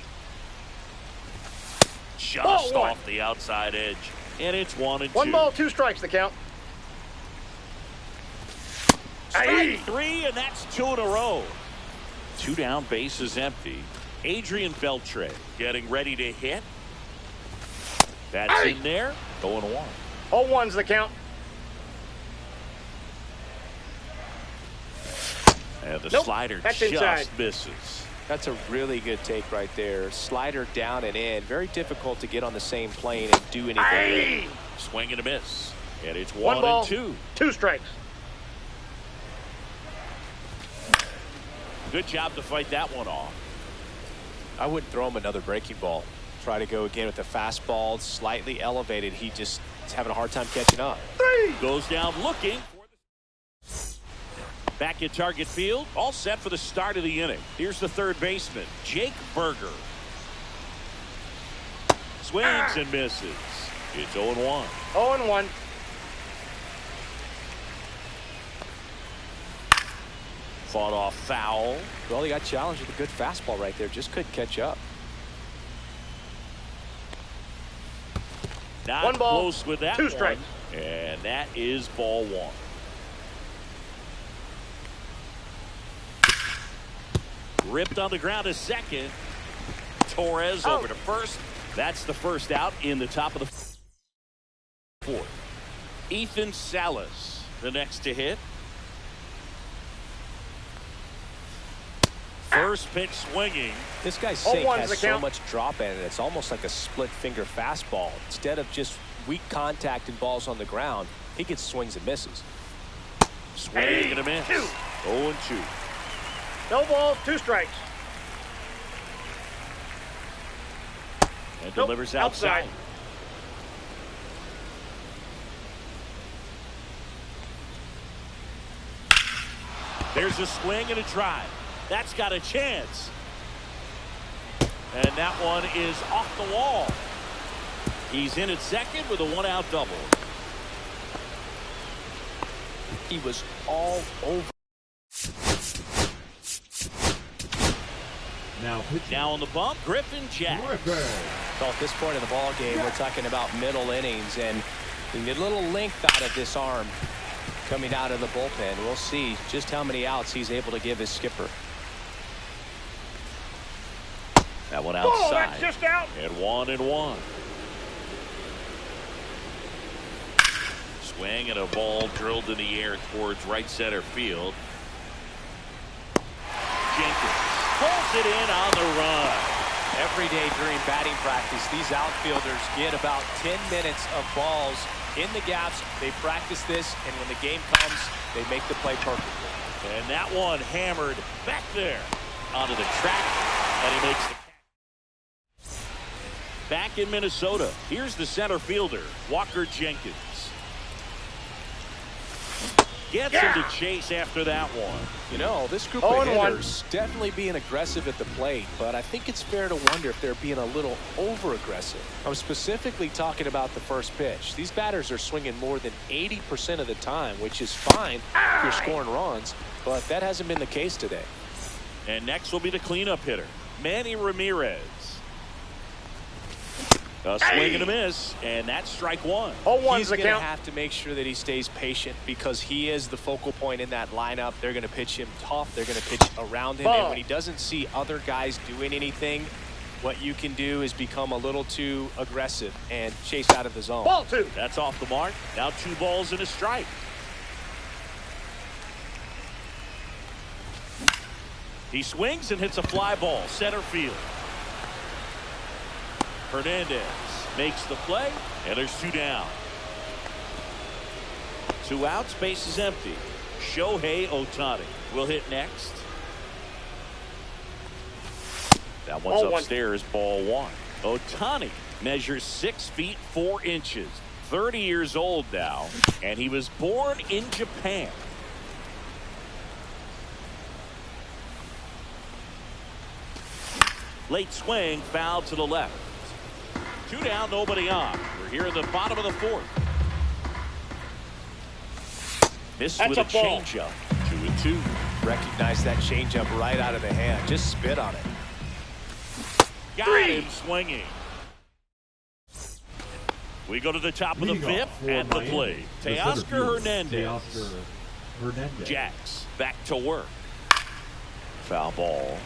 Just off the outside edge. And it's 1-2.
1 ball, 2 strikes the count.
Strike 3, and that's 2 in a row. 2 down, base is empty. Adrian Beltre getting ready to hit. That's in there. 0-1.
0-1's the count.
And the slider
that's
just
inside.
misses.
That's a really good take right there. Slider down and in. Very difficult to get on the same plane and do anything.
Swing and a miss. And it's
1 ball,
1-2.
2 strikes.
Good job to fight that one off.
I wouldn't throw him another breaking ball. Try to go again with the fastball, slightly elevated. He just is having a hard time catching up.
3.
Goes down looking. Back at target field. All set for the start of the inning. Here's the third baseman, Jake Berger. Swings and misses. It's 0-1.
0-1.
Fought off foul.
Well, he got challenged with a good fastball right there. Just couldn't catch up.
Not
1 ball,
close with that
2
one.
strikes.
And that is ball 1. Ripped on the ground to second. Torres over to first. That's the first out in the top of the 4th. Ethan Salas, the next to hit. First pitch swinging.
This guy's sink
0-1's
has
the
so
count.
much drop in it. It's almost like a split finger fastball. Instead of just weak contact and balls on the ground, he gets swings and misses.
Swing and a miss. 0-2.
No balls, 2 strikes.
And delivers outside. There's a swing and a drive. That's got a chance. And that one is off the wall. He's in at second with a 1-out double.
He was all over.
Now
on the bump, Griffin Jack.
So at this point in the ball game, we're talking about middle innings, and You get a little length out of this arm coming out of the bullpen. We'll see just how many outs he's able to give his skipper.
That one
Oh,
outside.
that's just out.
And 1-1. Swing and a ball drilled in the air towards right center field. Jenkins pulls it in on the run.
Every day during batting practice, these outfielders get about 10 minutes of balls in the gaps. They practice this, and when the game comes, they make the play perfectly.
And that one hammered back there onto the track, and he makes the catch. Back in Minnesota, here's the center fielder, Walker Jenkins. Gets him to chase after that one.
You know, this group of hitters definitely being aggressive at the plate, but I think it's fair to wonder if they're being a little over-aggressive. I'm specifically talking about the first pitch. These batters are swinging more than 80% of the time, which is fine if you're scoring runs, but that hasn't been the case today.
And next will be the cleanup hitter, Manny Ramirez. A swing and a miss, and that's strike one.
He's going to have to make sure that he stays patient because he is the focal point in that lineup. They're going to pitch him tough. They're going to pitch around him. And when he doesn't see other guys doing anything, what you can do is become a little too aggressive and chase out of the zone.
Ball two.
That's off the mark. Now 2 balls and a strike. He swings and hits a fly ball, center field. Hernandez makes the play, and there's 2 down. 2 outs, base is empty. Shohei Ohtani will hit next. That one's upstairs, ball 1. Ohtani measures 6 feet 4 inches, 30 years old now, and he was born in Japan. Late swing, foul to the left. 2 down, nobody on. We're here in the bottom of the 4th. Missed with a changeup. 2-2.
Recognize that changeup right out of the hand. Just spit on it.
Got him swinging. We go to the top of the 5th at the plate. Teoscar Hernandez. Jacks back to work. Foul ball.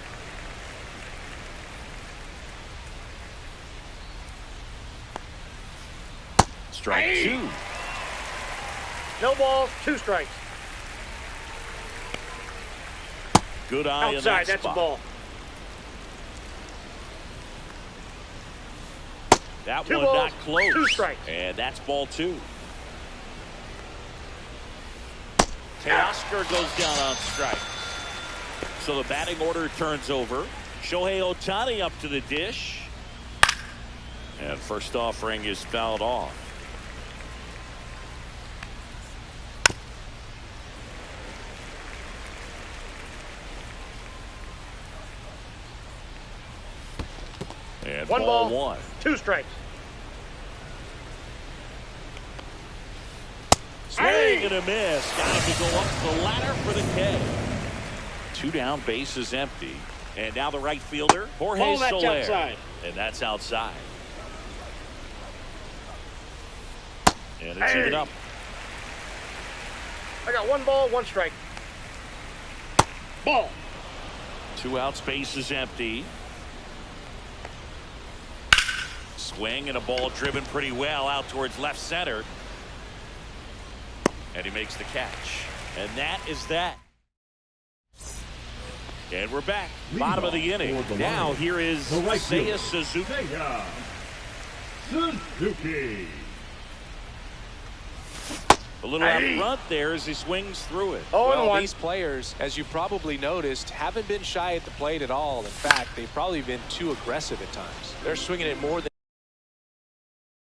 Strike 2.
No balls, 2 strikes.
Good eye in
Outside,
that
that's
spot.
a ball.
That
2
one
balls,
not close.
2 strikes.
And that's ball 2. Teoscar goes down on strikes. So the batting order turns over. Shohei Ohtani up to the dish. And first offering is fouled off. And
1
ball
ball,
1.
2 strikes.
Swing and a miss. Got him to go up the ladder for the K. 2 down, base is empty. And now the right fielder, Jorge Soler.
Outside.
And that's outside. And it's even up.
I got 1 ball, 1 strike. Ball.
2 outs, base is empty. Swing and a ball driven pretty well out towards left center. And he makes the catch. And that is that. And we're back. Bottom of the inning. Now here is Seiya Suzuki.
Suzuki.
A little out front there as he swings through it.
Well, these players, as you probably noticed, haven't been shy at the plate at all. In fact, they've probably been too aggressive at times. They're swinging it more than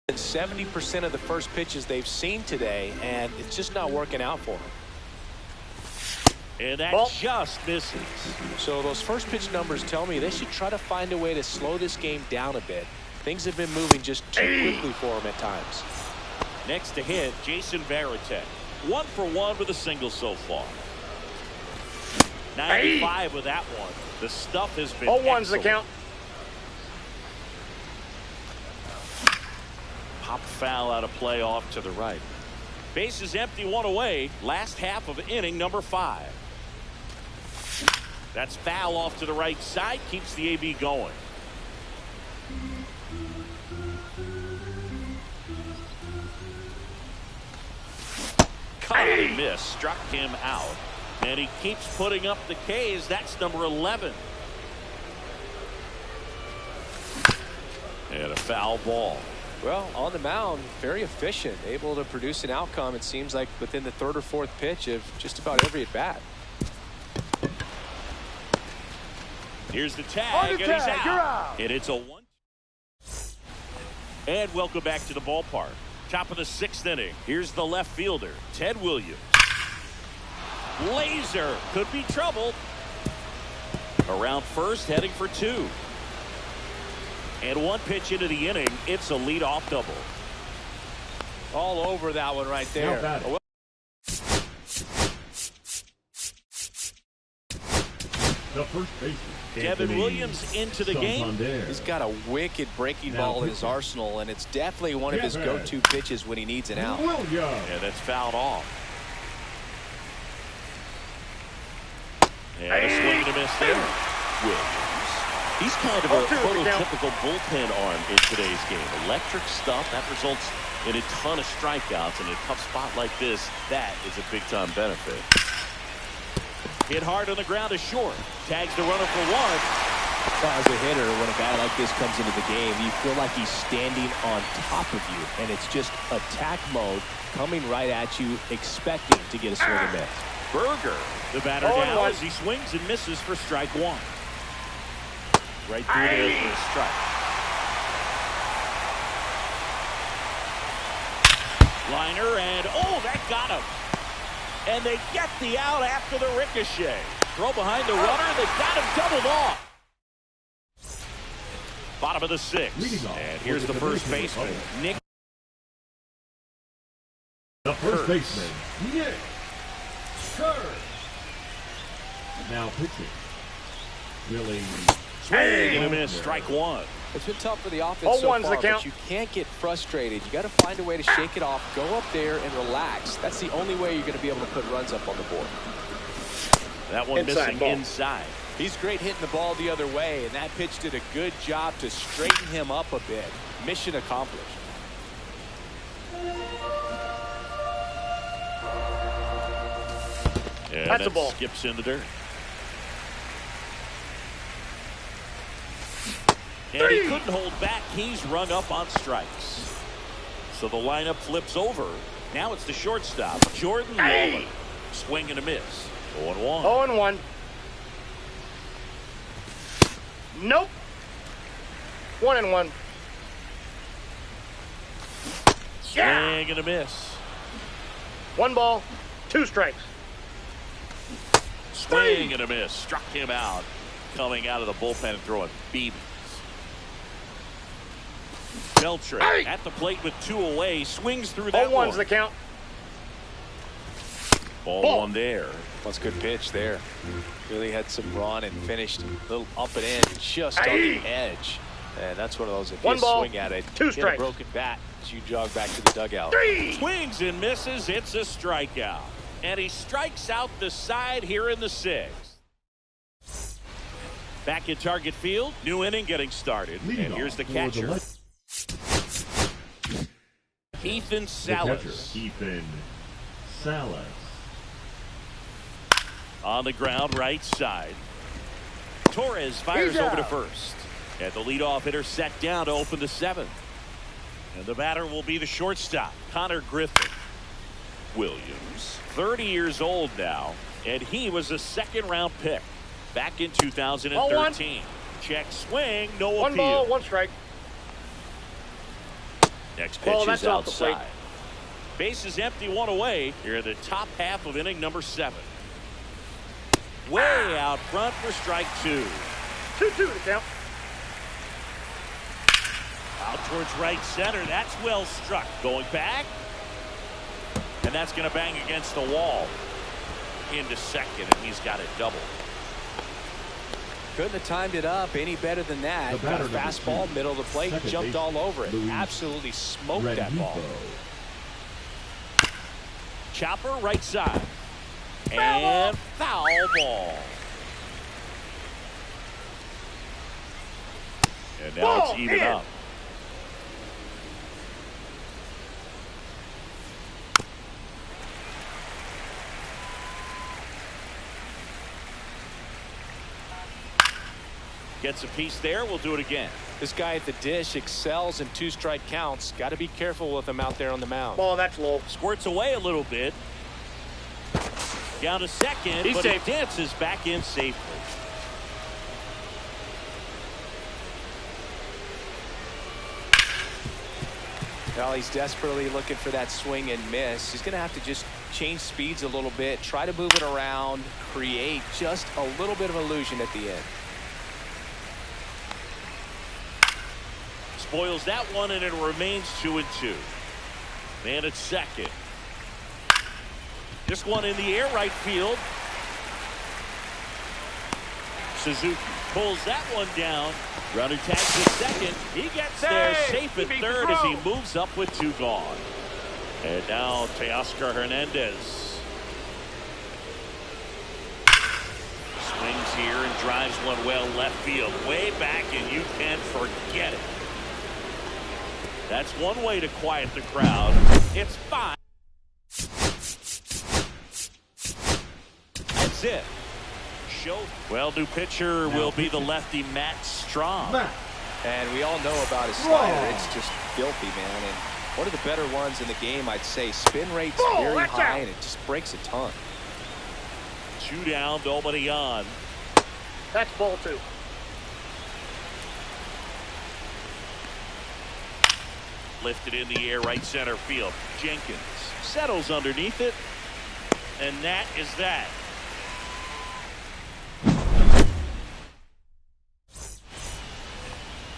70% of the first pitches they've seen today, and it's just not working out for them.
And that just misses.
So those first pitch numbers tell me they should try to find a way to slow this game down a bit. Things have been moving just too quickly for them at times.
Next to hit, Jason Varitek. 1 for 1 with a single so far. 95 with that one. The stuff has been
0-1's the count.
Top foul out of play off to the right. Base is empty, one away. Last half of inning number 5. That's foul off to the right side. Keeps the AB going. He missed, struck him out, and he keeps putting up the Ks. That's number 11. And a foul ball.
Well, on the mound, very efficient, able to produce an outcome, it seems like, within the 3rd or 4th pitch of just about every at bat.
Here's the tag, and he's out.
You're out.
And it's a 1. And welcome back to the ballpark. Top of the 6th inning. Here's the left fielder, Ted Williams. Laser could be trouble. Around first, heading for 2. And 1 pitch into the inning, it's a leadoff double.
All over that one right there.
The first baseman,
Devin Williams into the game.
He's got a wicked breaking ball in his arsenal, and it's definitely one of his go-to pitches when he needs an out.
Yeah, that's fouled off. And a swing and a miss there. Williams. He's kind of a prototypical bullpen arm in today's game. Electric stuff that results in a ton of strikeouts. In a tough spot like this, that is a big-time benefit. Hit hard on the ground is short. Tags the runner for 1.
Well, as a hitter, when a guy like this comes into the game, you feel like he's standing on top of you, and it's just attack mode coming right at you, expecting to get a swing and miss.
Berger, the batter now as he swings and misses for strike 1. Right through there for a strike. Liner, and that got him. And they get the out after the ricochet. Throw behind the runner. They got him doubled off. Bottom of the 6th. And here's the first baseman, Nick.
The first baseman, Nick Yerr. Now pitching. Willie.
Swing and a miss. Strike 1.
It's been tough for the offense so far, but you can't get frustrated. You got to find a way to shake it off, go up there and relax. That's the only way you're going to be able to put runs up on the board.
That one missing inside.
He's great hitting the ball the other way, and that pitch did a good job to straighten him up a bit. Mission accomplished.
Yeah,
that's a ball.
Skips in the dirt. And he couldn't hold back. He's rung up on strikes. So the lineup flips over. Now it's the shortstop, Jordan Nolan. Swing and a miss. 0-1.
0-1. Nope. 1-1.
Swing and a miss.
1 ball, 2 strikes.
Swing and a miss. Struck him out. Coming out of the bullpen and throwing BBs. Beltre at the plate with 2 away. Swings through that
0-1's the count.
Ball 1 there.
That's a good pitch there. Really had some run and finished a little up and in, just on the edge. And that's one of those, if you swing at it,
2
get
strikes.
a broken bat, you jog back to the dugout.
3.
Swings and misses. It's a strikeout. And he strikes out the side here in the 6th. Back in target field. New inning getting started. And here's the catcher. Ethan Salas.
Ethan Salas.
On the ground, right side. Torres fires over to first. And the leadoff hitter set down to open the 7th. And the batter will be the shortstop, Connor Griffin. Williams, 30 years old now, and he was a 2nd-round pick back in 2013. Check swing, no appeal.
1 ball, 1 strike.
Next pitch is outside. Base is empty, 1 away. Here in the top half of inning number 7. Way out front for strike 2.
2-2 to count.
Out towards right center. That's well struck. Going back. And that's going to bang against the wall. Into second, and he's got it double.
Couldn't have timed it up any better than that. Got a fastball, middle of the plate, jumped all over it. Absolutely smoked that ball.
Chopper right side. And foul ball. And now it's even up. Gets a piece there. We'll do it again.
This guy at the dish excels in 2-strike counts. Got to be careful with him out there on the mound.
Ball, that's low.
Squirts away a little bit. Down to second,
He's
but
safe.
he dances back in safely.
Well, he's desperately looking for that swing and miss. He's going to have to just change speeds a little bit, try to move it around, create just a little bit of illusion at the end.
Spoils that one, and it remains 2-2. Man at second. This one in the air, right field. Suzuki pulls that one down. Runner tags at second. He gets there safe at third as he moves up with 2 gone. And now Teoscar Hernandez. Swings here and drives one well left field. Way back, and you can forget it. That's one way to quiet the crowd. It's fine. That's it. Well, new pitcher will be the lefty Matt Strahm.
And we all know about his slider. It's just filthy, man. And one of the better ones in the game, I'd say. Spin rate's very high, and it just breaks a ton.
2 down, nobody on.
That's ball 2.
Lifted in the air, right center field. Jenkins settles underneath it. And that is that.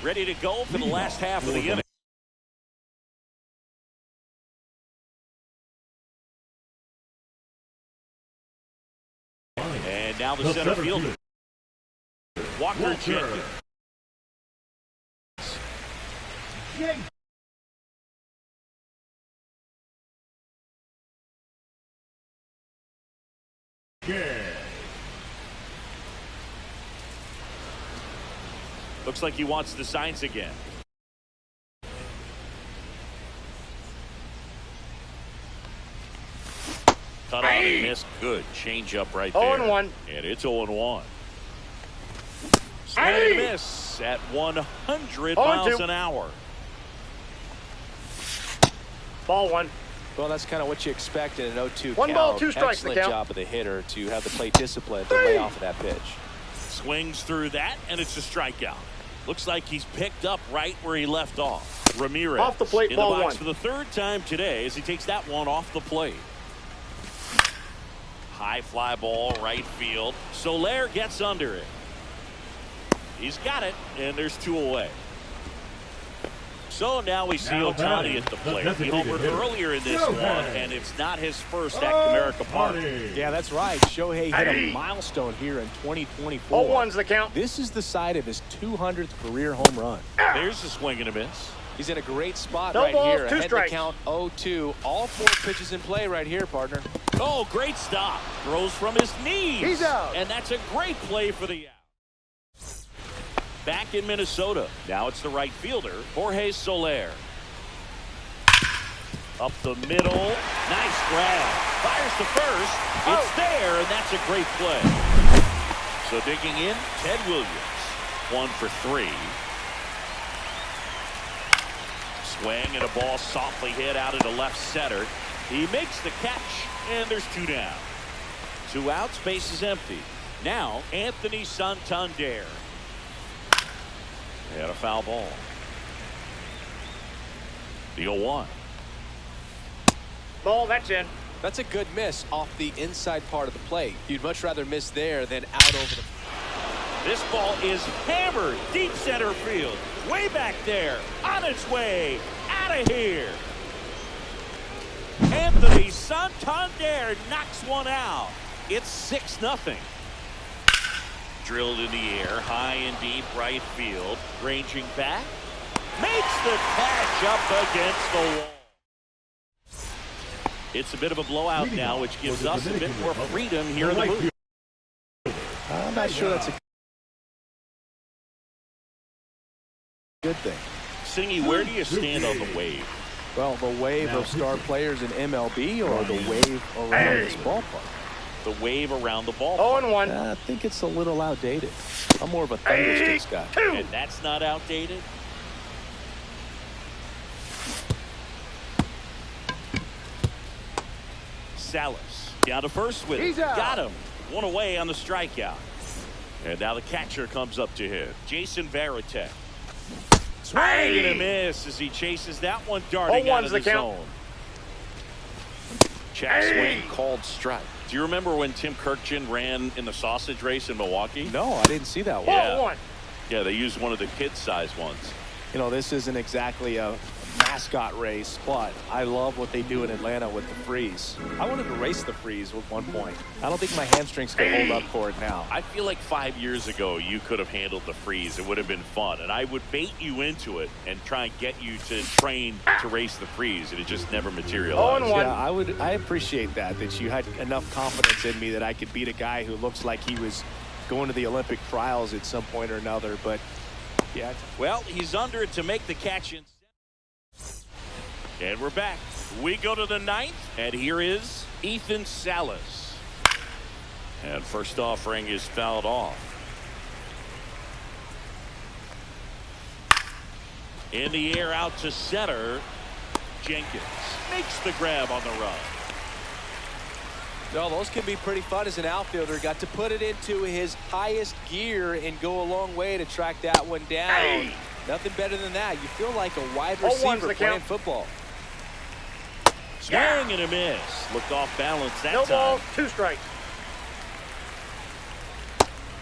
Ready to go for the last half of the inning. And now the center fielder. Walker Jenkins. Looks like he wants the signs again. Cut on and missed. Good change up right there.
0-1.
And it's 0-1. Swing and miss at 100 miles an hour.
Ball 1.
Well, that's kind of what you expect in an 0-2
1
count.
ball, 2 strikes.
Excellent job of the hitter to have the plate discipline to lay off of that pitch.
Swings through that, and it's a strikeout. Looks like he's picked up right where he left off. Ramirez
off the plate,
in
ball
the box
1.
for the 3rd time today as he takes that one off the plate. High fly ball, right field. Soler gets under it. He's got it, and there's 2 away. So now we see Ohtani at the plate. He homered earlier in this one, and it's not his first at Comerica Park.
Yeah, that's right. Shohei hit a milestone here in 2024.
0-1's the count.
This is the side of his 200th career home run.
There's a swing and a miss.
He's in a great spot
No
right
balls,
here.
2
Ahead
strikes.
to count 0-2. All 4 pitches in play right here, partner.
Oh, great stop. Throws from his knees.
He's out.
And that's a great play for the out. Back in Minnesota. Now it's the right fielder, Jorge Soler. Up the middle. Nice grab. Fires to first. It's there, and that's a great play. So digging in, Ted Williams. 1 for 3. Swing and a ball softly hit out into left center. He makes the catch, and there's 2 down. 2 outs, base is empty. Now, Anthony Santander. He had a foul ball. The 0-1.
Ball, that's in.
That's a good miss off the inside part of the plate. You'd much rather miss there than out over the...
This ball is hammered deep center field. Way back there. On its way. Out of here. Anthony Santander knocks one out. It's 6-0. Drilled in the air, high and deep right field. Ranging back. Makes the catch up against the wall. It's a bit of a blowout now, which gives us a bit more freedom here in the booth.
I'm not sure that's a good thing.
Singy, where do you stand on the wave?
Well, the wave of star players in MLB or the wave around this ballpark?
The wave around the ballpark.
0-1.
I think it's a little outdated. I'm more of a thundersticks guy.
And that's not outdated? Salas down to first with it. Got him. One away on the strikeout. And now the catcher comes up to him. Jason Varitek. Swing and a miss as he chases that one darting out of the zone. Check swing called strike. Do you remember when Tim Kirkjian ran in the sausage race in Milwaukee?
No, I didn't see that one.
Yeah. Yeah, they used one of the kid-sized ones.
You know, this isn't exactly a mascot race, but I love what they do in Atlanta with the freeze. I wanted to race the freeze at one point. I don't think my hamstrings can hold up for it now.
I feel like 5 years ago you could have handled the freeze. It would have been fun, and I would bait you into it and try and get you to train to race the freeze, and it just never materialized.
Yeah, I appreciate that you had enough confidence in me that I could beat a guy who looks like he was going to the Olympic trials at some point or another, but yeah.
Well, he's under it to make the catch. And we're back. We go to the ninth, and here is Ethan Salas. And first offering is fouled off. In the air out to center. Jenkins makes the grab on the run.
No, those can be pretty fun as an outfielder. Got to put it into his highest gear and go a long way to track that one down. Nothing better than that. You feel like a wide receiver playing football.
Swing and a miss. Looked off balance that time.
No ball, 2 strikes.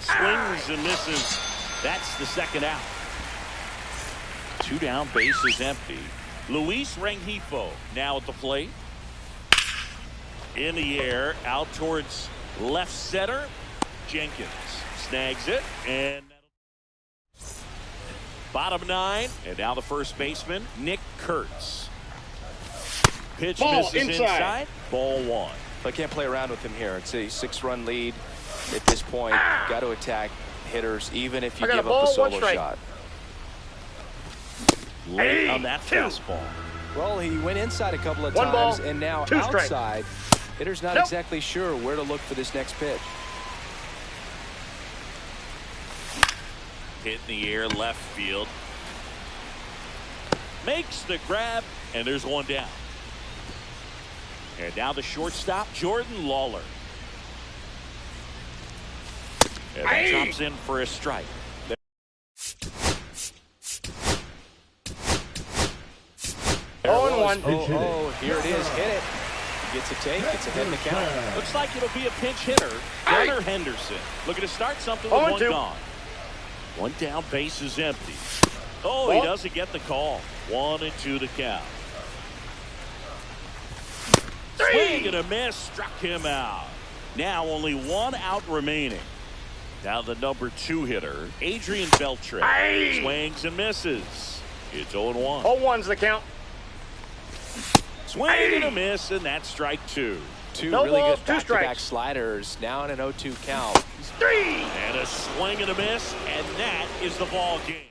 Swings and misses. That's the second out. 2 down, bases empty. Luis Rengifo now at the plate. In the air, out towards left center. Jenkins snags it, and bottom 9. And now the first baseman, Nick Kurtz. Pitch misses inside. Ball 1.
I can't play around with him here. It's a 6-run lead at this point. Got to attack hitters, even if you give up a solo shot.
Late on that fastball.
Well, he went inside a couple of times, and now outside. Hitter's not exactly sure where to look for this next pitch.
Hit in the air, left field. Makes the grab, and there's one down. And now the shortstop, Jordan Lawler. And that drops in for a strike.
0-1.
Oh, here it is. Hit it. Gets a take. Gets ahead in the count.
Looks like it'll be a pinch hitter. Gunnar Henderson looking to start something with 1 gone. 1 down, base is empty. Oh, he doesn't get the call. 1-2 to count. Swing and a miss. Struck him out. Now only 1 out remaining. Now the number 2 hitter, Adrian Beltre. Swings and misses. It's 0-1.
0-1's the count.
Swing and a miss, and that's strike 2.
2 really good back-to-back sliders. Now in an 0-2 count.
And a swing and a miss, and that is the ball game.